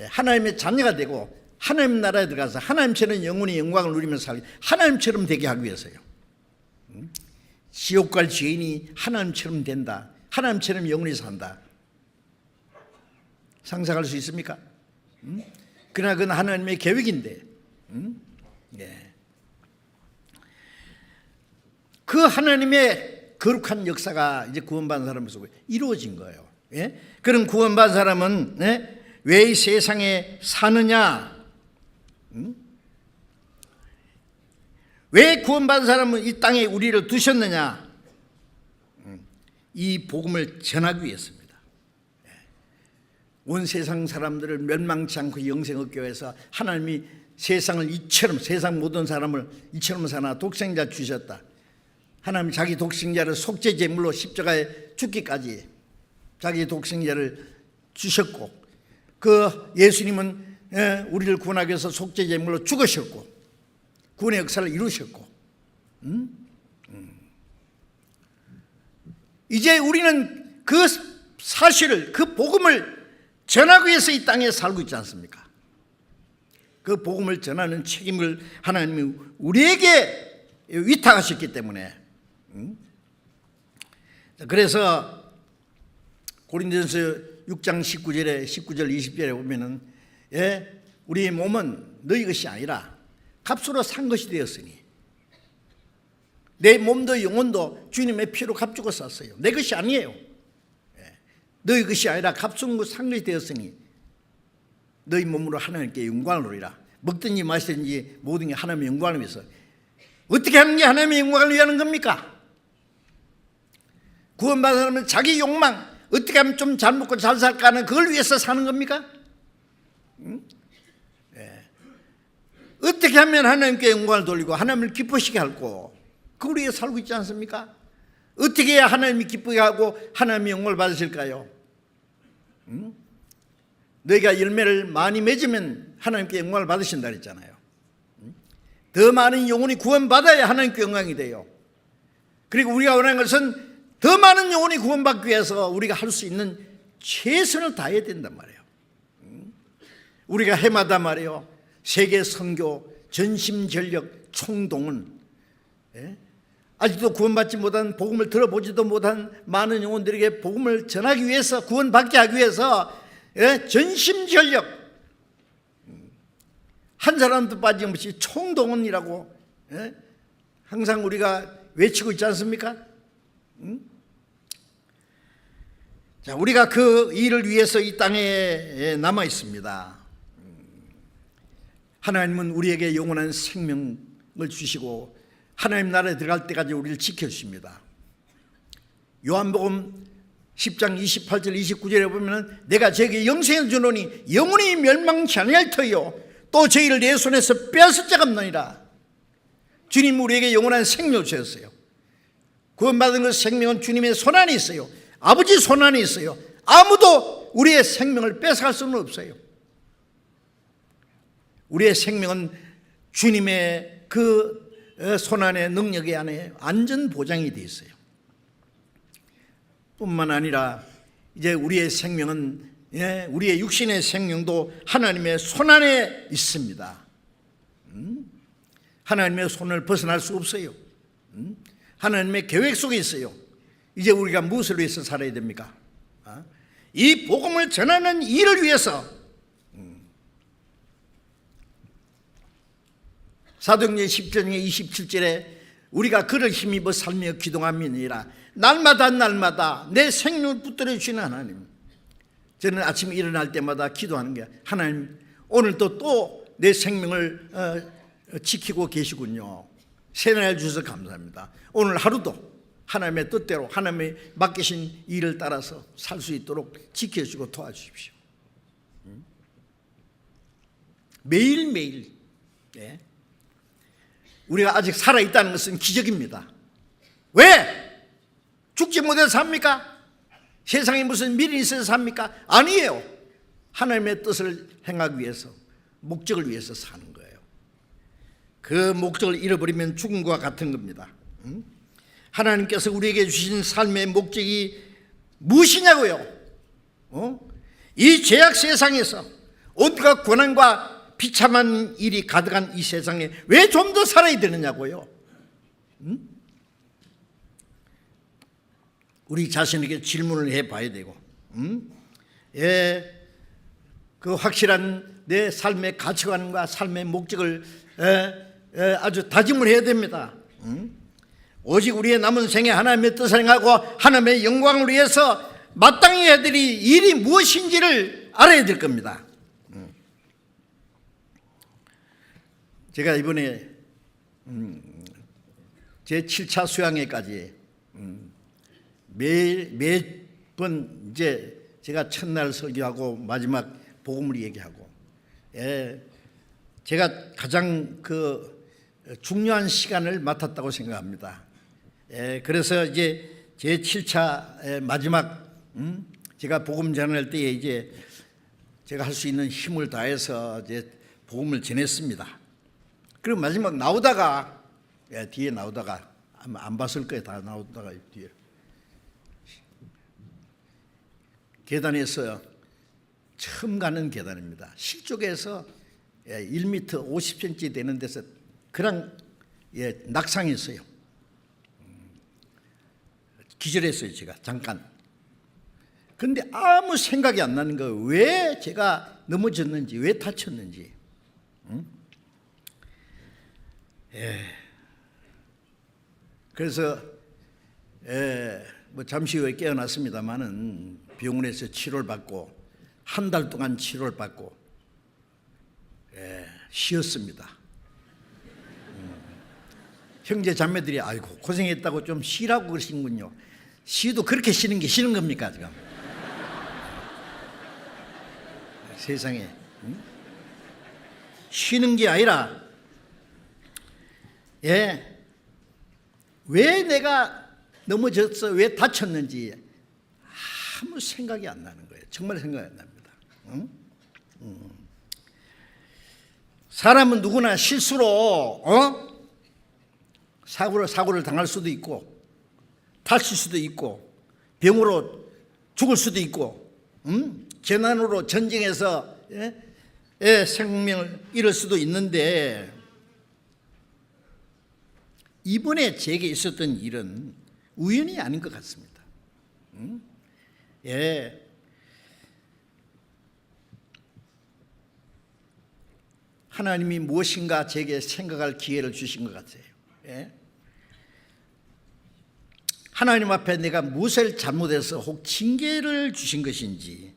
S1: 하나님의 자녀가 되고 하나님 나라에 들어가서 하나님처럼 영원히 영광을 누리면서 살기, 하나님처럼 되게 하기 위해서요. 지옥 갈 죄인이 하나님처럼 된다, 하나님처럼 영원히 산다. 상상할 수 있습니까? 그러나 그건 하나님의 계획인데, 그 하나님의 거룩한 역사가 이제 구원받은 사람 속에 이루어진 거예요. 그런 구원받은 사람은 왜 이 세상에 사느냐? 왜 구원받은 사람은 이 땅에 우리를 두셨느냐? 이 복음을 전하기 위해서입니다. 온 세상 사람들을 멸망치 않고 영생 얻기 위해서 하나님이 세상을 이처럼, 세상 모든 사람을 이처럼 사나 독생자 주셨다. 하나님 자기 독생자를 속죄제물로 십자가에 죽기까지 자기 독생자를 주셨고, 그 예수님은 우리를 구원하기 위해서 속죄제물로 죽으셨고 구원의 역사를 이루셨고, 이제 우리는 그 사실을, 그 복음을 전하기 위해서 이 땅에 살고 있지 않습니까? 그 복음을 전하는 책임을 하나님이 우리에게 위탁하셨기 때문에, 그래서 고린도전서 6장 19절 20절에 보면은 우리의 몸은 너희 것이 아니라 값으로 산 것이 되었으니, 내 몸도 영혼도 주님의 피로 값주고 샀어요. 내 것이 아니에요. 너희 것이 아니라 값주고 산 것이 되었으니 너희 몸으로 하나님께 영광을 누리라. 먹든지 마시든지 모든 게 하나님의 영광을 위해서. 어떻게 하는 게 하나님의 영광을 위하는 겁니까? 구원받은 사람은 자기 욕망, 어떻게 하면 좀 잘 먹고 잘 살까 하는 그걸 위해서 사는 겁니까? 어떻게 하면 하나님께 영광을 돌리고 하나님을 기쁘시게 할고, 그걸 위해 살고 있지 않습니까? 어떻게 해야 하나님이 기쁘게 하고 하나님의 영광을 받으실까요? 너희가 열매를 많이 맺으면 하나님께 영광을 받으신다 그랬잖아요. 더 많은 영혼이 구원받아야 하나님께 영광이 돼요. 그리고 우리가 원하는 것은 더 많은 영혼이 구원받기 위해서 우리가 할 수 있는 최선을 다해야 된단 말이에요. 우리가 해마다 말이에요, 세계 선교, 전심전력, 총동원, 아직도 구원받지 못한, 복음을 들어보지도 못한 많은 영혼들에게 복음을 전하기 위해서, 구원받게 하기 위해서 전심전력, 한 사람도 빠짐없이 총동원이라고 항상 우리가 외치고 있지 않습니까? 자, 우리가 그 일을 위해서 이 땅에 남아 있습니다. 하나님은 우리에게 영원한 생명을 주시고 하나님 나라에 들어갈 때까지 우리를 지켜주십니다. 요한복음 10장 28절 29절에 보면 내가 저에게 영생을 주노니 영원히 멸망치 아니할 터이요 또 저희를 내 손에서 빼앗을 자가 없느니라. 주님 우리에게 영원한 생명을 주셨어요. 구원받은 그 생명은 주님의 손안에 있어요. 아버지 손안에 있어요. 아무도 우리의 생명을 뺏어갈 수는 없어요. 우리의 생명은 주님의 그 손안의 능력이 안에 안전 보장이 되어 있어요. 뿐만 아니라 이제 우리의 생명은, 우리의 육신의 생명도 하나님의 손안에 있습니다. 하나님의 손을 벗어날 수 없어요. 하나님의 계획 속에 있어요. 이제 우리가 무엇을 위해서 살아야 됩니까? 이 복음을 전하는 일을 위해서. 사도행전 10장 27절에 우리가 그를 힘입어 살며 기도함이니라. 날마다 내 생명을 붙들어 주시는 하나님, 저는 아침에 일어날 때마다 기도하는 게, 하나님 오늘도 또 내 생명을 지키고 계시군요. 새날 주셔서 감사합니다. 오늘 하루도 하나님의 뜻대로 하나님의 맡기신 일을 따라서 살 수 있도록 지켜주고 도와주십시오. 매일매일 우리가 아직 살아있다는 것은 기적입니다. 왜? 죽지 못해서 삽니까? 세상에 무슨 미련이 있어서 삽니까? 아니에요. 하나님의 뜻을 행하기 위해서, 목적을 위해서 사는 거예요. 그 목적을 잃어버리면 죽은 것과 같은 겁니다. 하나님께서 우리에게 주신 삶의 목적이 무엇이냐고요? 이 죄악 세상에서 온갖 고난과 비참한 일이 가득한 이 세상에 왜 좀 더 살아야 되느냐고요? 우리 자신에게 질문을 해봐야 되고, 그 확실한 내 삶의 가치관과 삶의 목적을 아주 다짐을 해야 됩니다. 오직 우리의 남은 생에 하나님의 뜻을 행하고 하나님의 영광을 위해서 마땅히 해야 될 일이 무엇인지를 알아야 될 겁니다. 제가 이번에 제 7차 수양회까지 매번 이제 제가 첫날 설교하고 마지막 복음을 얘기하고, 제가 가장 그 중요한 시간을 맡았다고 생각합니다. 그래서 이제 제 7차 마지막 제가 복음 전할 때에 이제 제가 할 수 있는 힘을 다해서 이제 복음을 전했습니다. 그리고 마지막 나오다가, 뒤에 나오다가 아마 안 봤을 거예요. 다 나오다가 뒤에 계단에서 처음 가는 계단입니다. 실족에서 1m 50cm 되는 데서 그냥 낙상했어요. 기절했어요, 제가 잠깐. 그런데 아무 생각이 안 나는 거예요. 왜 제가 넘어졌는지, 왜 다쳤는지. 그래서 뭐 잠시 후에 깨어났습니다마는 병원에서 치료를 받고 한 달 동안 치료를 받고 쉬었습니다. 형제 자매들이 아이고 고생했다고 좀 쉬라고 그러시는군요. 쉬도 그렇게 쉬는 게 쉬는 겁니까 지금? 세상에 쉬는 게 아니라 왜 내가 넘어졌어, 왜 다쳤는지 아무 생각이 안 나는 거예요. 정말 생각이 안 납니다. 사람은 누구나 실수로 사고를 당할 수도 있고, 다칠 수도 있고, 병으로 죽을 수도 있고, 재난으로 전쟁에서 생명을 잃을 수도 있는데, 이번에 제게 있었던 일은 우연이 아닌 것 같습니다. 하나님이 무엇인가 제게 생각할 기회를 주신 것 같아요. 하나님 앞에 내가 무엇을 잘못해서 혹 징계를 주신 것인지,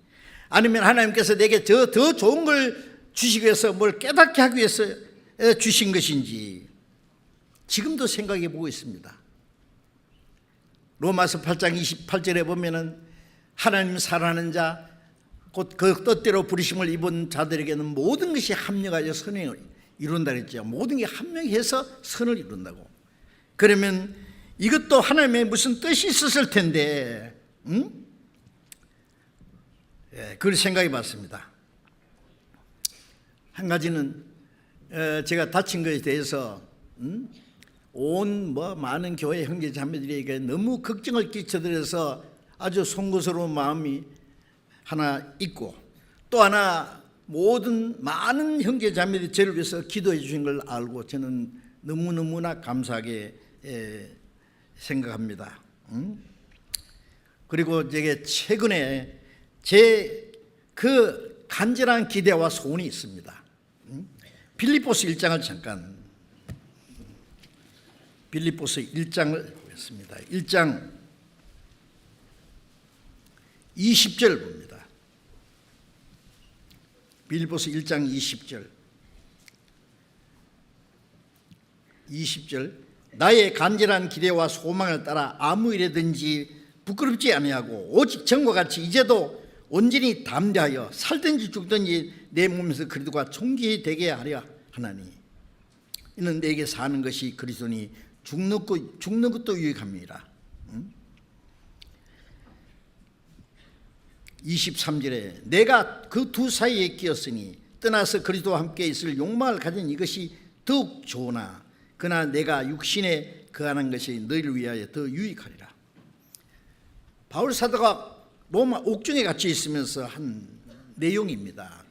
S1: 아니면 하나님께서 내게 더 좋은 걸 주시기 위해서 뭘 깨닫게 하기 위해서 주신 것인지 지금도 생각해 보고 있습니다. 로마서 8장 28절에 보면은 하나님 사랑하는 자 곧 그 뜻대로 부르심을 입은 자들에게는 모든 것이 합력하여 선을 이룬다 그랬죠. 모든 게 합력해서 선을 이룬다고. 그러면 이것도 하나님의 무슨 뜻이 있었을 텐데, 그걸 생각해 봤습니다. 한 가지는 제가 다친 것에 대해서 많은 교회 형제 자매들에게 너무 걱정을 끼쳐드려서 아주 송구스러운 마음이 하나 있고, 또 하나 많은 형제 자매들이 저를 위해서 기도해 주신 걸 알고 저는 너무너무나 감사하게 생각합니다. 그리고 제게 최근에 제 그 간절한 기대와 소원이 있습니다. 빌립보서 1장을 잠깐 빌립보서 1장을 보겠습니다. 1장 20절 봅니다. 빌립보서 1장 20절 나의 간절한 기대와 소망을 따라 아무 일에든지 부끄럽지 아니하고 오직 전과 같이 이제도 온전히 담대하여 살든지 죽든지 내 몸에서 그리스도가 총기 되게 하려 하나니 이는 내게 사는 것이 그리스도니 죽는 것도 유익합니다. 23절에 내가 그 두 사이에 끼었으니 떠나서 그리스도와 함께 있을 욕망을 가진 이것이 더욱 좋으나 그러나 내가 육신에 거하는 것이 너희를 위하여 더 유익하리라. 바울 사도가 로마 옥중에 갇혀 있으면서 한 내용입니다.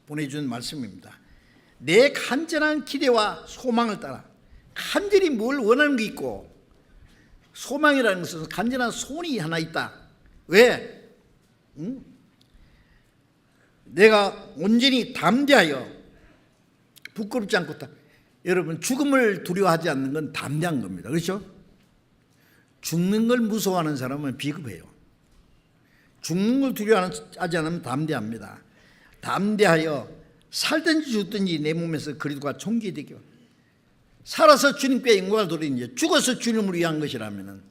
S1: 보내준 말씀입니다. 내 간절한 기대와 소망을 따라 간절히 뭘 원하는 게 있고 소망이라는 것은 간절한 소원이 하나 있다. 왜? 내가 온전히 담대하여 부끄럽지 않고 여러분 죽음을 두려워하지 않는 건 담대한 겁니다. 그렇죠? 죽는 걸 무서워하는 사람은 비겁해요. 죽는 걸 두려워하지 않으면 담대합니다. 담대하여 살든지 죽든지 내 몸에서 그리스도가 총기되게 살아서 주님께 영광을 돌리는지 죽어서 주님을 위한 것이라면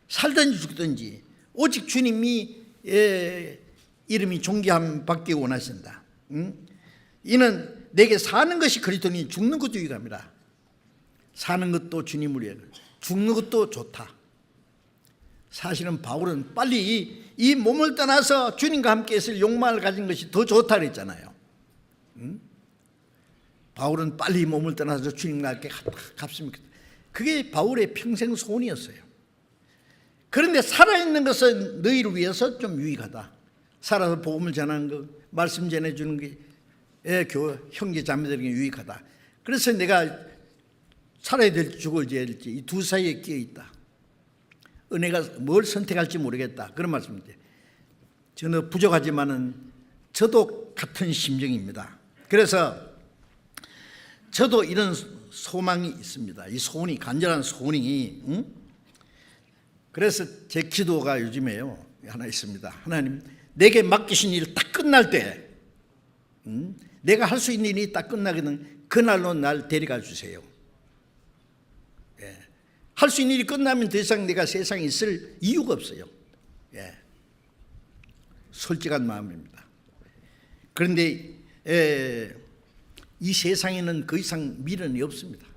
S1: 살든지 죽든지 오직 주님이 이름이 존귀함 받기 원하신다. 이는 내게 사는 것이 그리스도니 죽는 것도 유익합니다. 사는 것도 주님을 위해 죽는 것도 좋다. 사실은 바울은 빨리 이 몸을 떠나서 주님과 함께 있을 욕망을 가진 것이 더 좋다 그랬잖아요. 바울은 빨리 몸을 떠나서 주님과 함께 갔습니다. 그게 바울의 평생 소원이었어요. 그런데 살아있는 것은 너희를 위해서 좀 유익하다. 살아서 복음을 전하는 것, 말씀 전해주는 게 형제 자매들에게 유익하다. 그래서 내가 살아야 될지 죽어야 될지 이 두 사이에 끼어 있다. 은혜가 뭘 선택할지 모르겠다. 그런 말씀인데 저는 부족하지만은 저도 같은 심정입니다. 그래서 저도 이런 소망이 있습니다. 이 소원이 간절한 소원이 그래서 제 기도가 요즘에요 하나 있습니다. 하나님 내게 맡기신 일 딱 끝날 때 내가 할 수 있는 일이 딱 끝나거든 그날로 날 데려가 주세요. 할 수 있는 일이 끝나면 더 이상 내가 세상에 있을 이유가 없어요. 솔직한 마음입니다. 그런데 이 세상에는 그 이상 미련이 없습니다.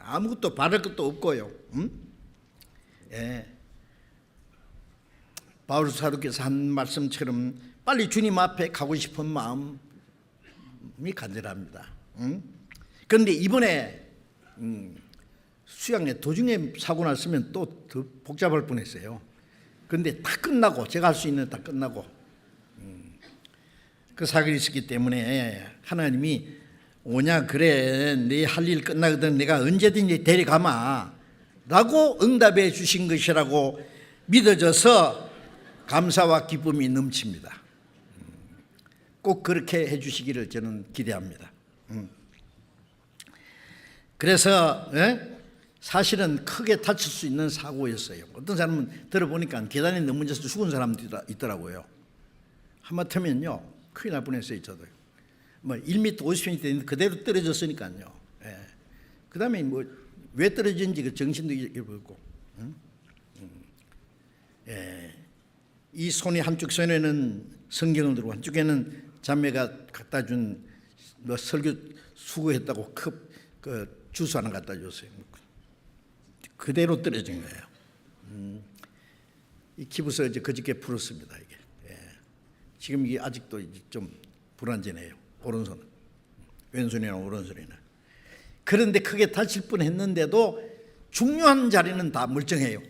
S1: 아무것도 바랄 것도 없고요. 바울 사도께서 한 말씀처럼 빨리 주님 앞에 가고 싶은 마음이 간절합니다. 그런데 이번에 수양회 도중에 사고 났으면 또 더 복잡할 뻔했어요. 그런데 다 끝나고 제가 할 수 있는 다 끝나고 그 사건이 있었기 때문에 하나님이 오냐 그래 네 할 일 끝나거든 내가 언제든지 데려가마 라고 응답해 주신 것이라고 믿어져서 감사와 기쁨이 넘칩니다. 꼭 그렇게 해 주시기를 저는 기대합니다. 그래서 사실은 크게 다칠 수 있는 사고였어요. 어떤 사람은 들어보니까 계단에 넘어져서 죽은 사람도 있더라고요. 하마터면요 큰일 날 뻔했어요. 저도 뭐 1m 50cm 되는데 그대로 떨어졌으니까요. 그 다음에 뭐 왜 떨어진지 그 정신도 잃어버렸고 이 손이 한쪽 손에는 성경을 들고 한쪽에는 자매가 갖다 준 뭐 설교 수고했다고 그 주스 하나 갖다 줬어요. 그대로 떨어진 거예요. 이 기부서 이제 그저께 풀었습니다. 이게 지금 이게 아직도 이제 좀 불안전해요. 오른손은 왼손이나 오른손이나. 그런데 크게 다칠 뻔했는데도 중요한 자리는 다 멀쩡해요.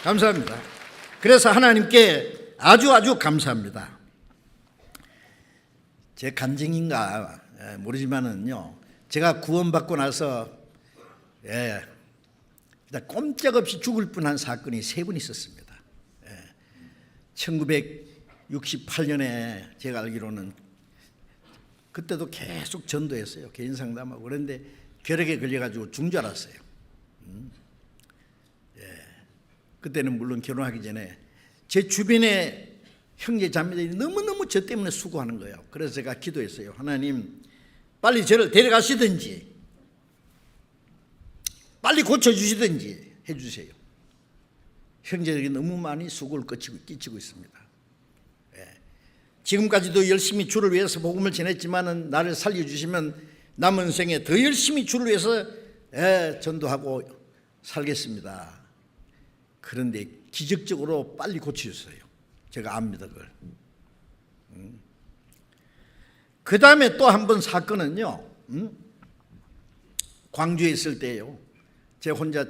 S1: 감사합니다. 그래서 하나님께 아주 감사합니다. 제 간증인가 모르지만은요, 제가 구원받고 나서 꼼짝없이 죽을 뻔한 사건이 3번 있었습니다. 1968년에 제가 알기로는 그때도 계속 전도했어요. 개인 상담하고. 그런데 벼락에 걸려가지고 죽은 줄 알았어요. 그때는 물론 결혼하기 전에 제 주변에 형제 자매들이 너무너무 저 때문에 수고하는 거예요. 그래서 제가 기도했어요. 하나님, 빨리 저를 데려가시든지 빨리 고쳐주시든지 해주세요. 형제들이 너무 많이 수고를 끼치고 있습니다. 지금까지도 열심히 주를 위해서 복음을 전했지만은 나를 살려주시면 남은 생에 더 열심히 주를 위해서 전도하고 살겠습니다. 그런데 기적적으로 빨리 고쳐줬어요. 제가 압니다, 그걸. 그 다음에 또 한 번 사건은요, 광주에 있을 때예요. 제가 혼자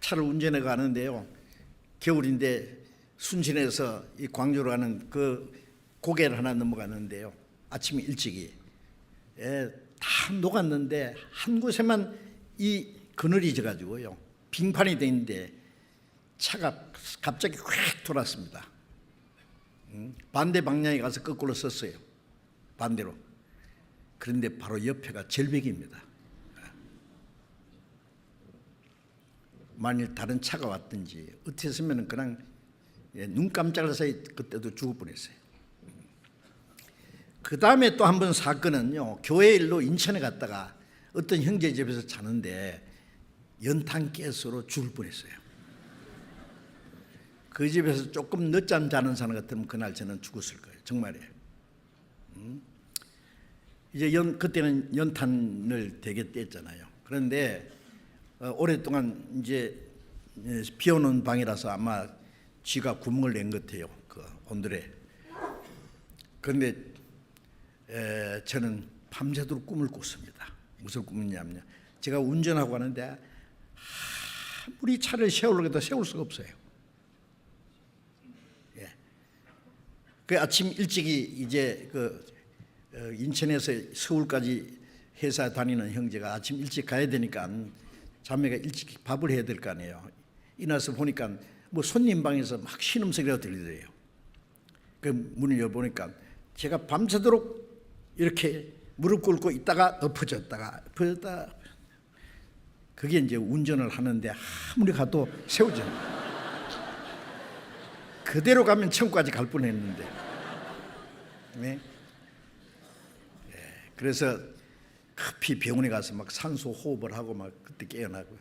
S1: 차를 운전해 가는데요, 겨울인데 순천에서 이 광주로 가는 그 고개를 하나 넘어갔는데요, 아침 일찍이 다 녹았는데 한 곳에만 이 그늘이 져가지고요, 빙판이 돼 있는데 차가 갑자기 휙 돌았습니다. 반대 방향에 가서 거꾸로 섰어요. 반대로. 그런데 바로 옆에가 절벽입니다. 만일 다른 차가 왔든지 어떻게 했으면 그냥 눈 깜짝할 사이 그때도 죽을 뻔했어요. 그 다음에 또 한 번 사건은요, 교회 일로 인천에 갔다가 어떤 형제 집에서 자는데 연탄가스로 죽을 뻔했어요. 그 집에서 조금 늦잠 자는 사람 같으면 그날 저는 죽었을 거예요. 정말이에요. 이제 그때는 연탄을 되게 뗐잖아요. 그런데 오랫동안 이제 비 오는 방이라서 아마 쥐가 구멍을 낸 것 같아요. 그 온돌에. 그런데 저는 밤새도록 꿈을 꿨습니다. 무슨 꿈이냐면요, 제가 운전하고 가는데 아무리 차를 세우려고 해도 세울 수가 없어요. 그 아침 일찍이 이제 그 인천에서 서울까지 회사 다니는 형제가 아침 일찍 가야 되니까 자매가 일찍 밥을 해야 될 거 아니에요. 일어나서 보니까 뭐 손님 방에서 막 신음소리가 들리더래요. 그 문을 열어보니까 제가 밤새도록 이렇게 무릎 꿇고 있다가 엎어졌다가 그게 이제 운전을 하는데 아무리 가도 세우죠. 그대로 가면 천국까지 갈 뻔했는데. 네. 그래서 급히 병원에 가서 막 산소 호흡을 하고 막 그때 깨어나고.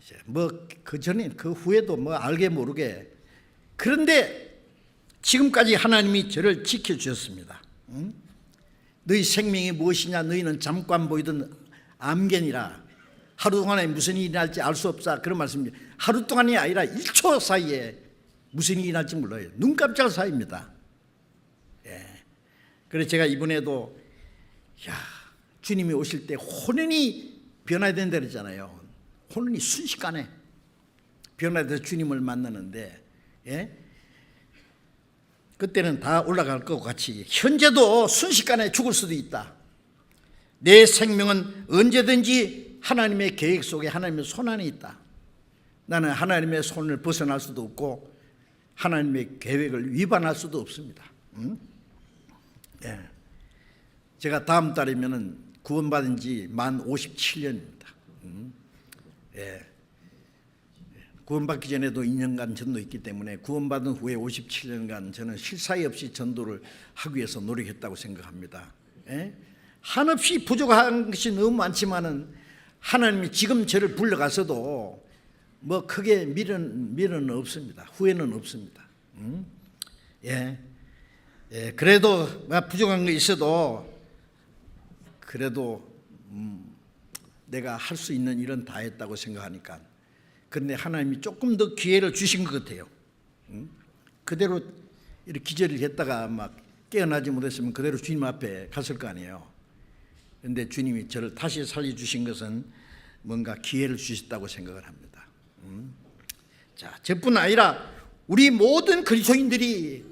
S1: 이제 뭐 그 전에 그 후에도 뭐 알게 모르게, 그런데 지금까지 하나님이 저를 지켜주셨습니다. 너희 생명이 무엇이냐? 너희는 잠깐 보이던 암견이라. 하루 동안에 무슨 일이 날지 알 수 없다. 그런 말씀입니다. 하루 동안이 아니라 1초 사이에 무슨 일이 날지 몰라요. 눈 깜짝 사이입니다. 그래서 제가 이번에도 주님이 오실 때 혼연히 변화된다 그랬잖아요. 혼연히 순식간에 변화돼서 주님을 만나는데, 그때는 다 올라갈 것 같이 현재도 순식간에 죽을 수도 있다. 내 생명은 언제든지 하나님의 계획 속에 하나님의 손 안에 있다. 나는 하나님의 손을 벗어날 수도 없고 하나님의 계획을 위반할 수도 없습니다. 제가 다음 달이면은 구원받은 지 만 57년입니다. 구원받기 전에도 2년간 전도했기 때문에 구원받은 후에 57년간 저는 쉴 사이 없이 전도를 하기 위해서 노력했다고 생각합니다. 한없이 부족한 것이 너무 많지만은 하나님이 지금 저를 불러가서도 뭐 크게 미련은 없습니다. 후회는 없습니다. 그래도 부족한 거 있어도 그래도 내가 할 수 있는 일은 다 했다고 생각하니까. 그런데 하나님이 조금 더 기회를 주신 것 같아요. 그대로 이렇게 기절을 했다가 막 깨어나지 못했으면 그대로 주님 앞에 갔을 거 아니에요. 그런데 주님이 저를 다시 살려주신 것은 뭔가 기회를 주셨다고 생각을 합니다. 자, 저뿐 아니라 우리 모든 그리스도인들이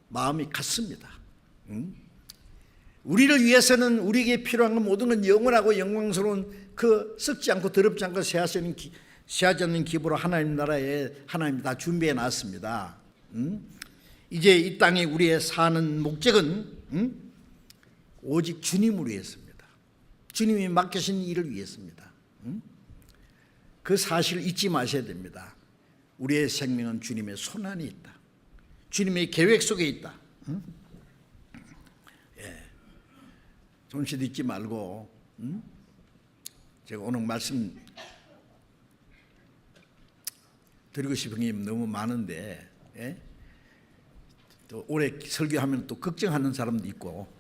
S1: 마음이 같습니다. 우리를 위해서는 우리에게 필요한 건 모든 건 영원하고 영광스러운 그 썩지 않고 더럽지 않고 새하지 않는 기부로 하나님 나라에 하나님이 다 준비해 놨습니다. 이제 이 땅에 우리의 사는 목적은 오직 주님을 위해서입니다. 주님이 맡기신 일을 위해서입니다. 그 사실을 잊지 마셔야 됩니다. 우리의 생명은 주님의 손안에 있다. 주님의 계획 속에 있다. 손실 잊지 말고, 제가 오늘 말씀 드리고 싶은 게 너무 많은데, 또 올해 설교하면 또 걱정하는 사람도 있고,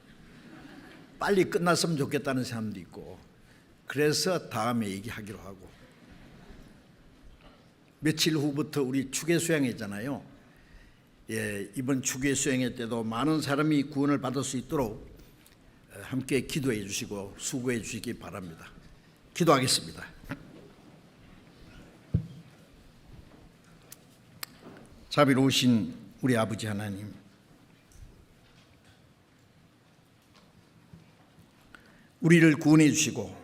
S1: 빨리 끝났으면 좋겠다는 사람도 있고, 그래서 다음에 얘기하기로 하고, 며칠 후부터 우리 추계 수양회잖아요. 이번 추계 수양회 때도 많은 사람이 구원을 받을 수 있도록 함께 기도해 주시고 수고해 주시기 바랍니다. 기도하겠습니다. 자비로우신 우리 아버지 하나님, 우리를 구원해 주시고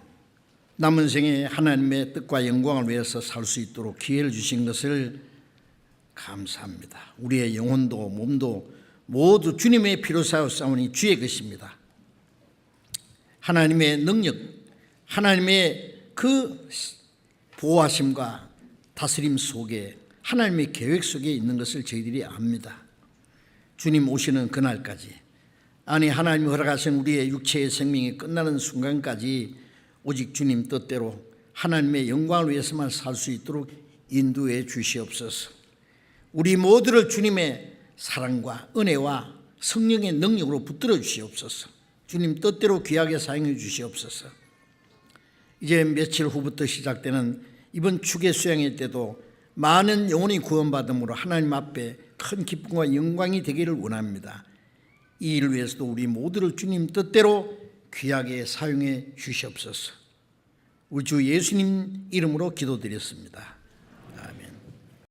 S1: 남은 생에 하나님의 뜻과 영광을 위해서 살 수 있도록 기회를 주신 것을 감사합니다. 우리의 영혼도 몸도 모두 주님의 피로 사였사오니 주의 것입니다. 하나님의 능력, 하나님의 그 보호하심과 다스림 속에 하나님의 계획 속에 있는 것을 저희들이 압니다. 주님 오시는 그날까지, 아니 하나님이 허락하신 우리의 육체의 생명이 끝나는 순간까지 오직 주님 뜻대로 하나님의 영광을 위해서만 살 수 있도록 인도해 주시옵소서. 우리 모두를 주님의 사랑과 은혜와 성령의 능력으로 붙들어 주시옵소서. 주님 뜻대로 귀하게 사용해 주시옵소서. 이제 며칠 후부터 시작되는 이번 추계 수양회 때도 많은 영혼이 구원받음으로 하나님 앞에 큰 기쁨과 영광이 되기를 원합니다. 이 일을 위해서도 우리 모두를 주님 뜻대로 귀하게 사용해 주시옵소서. 우리 주 예수님 이름으로 기도드렸습니다.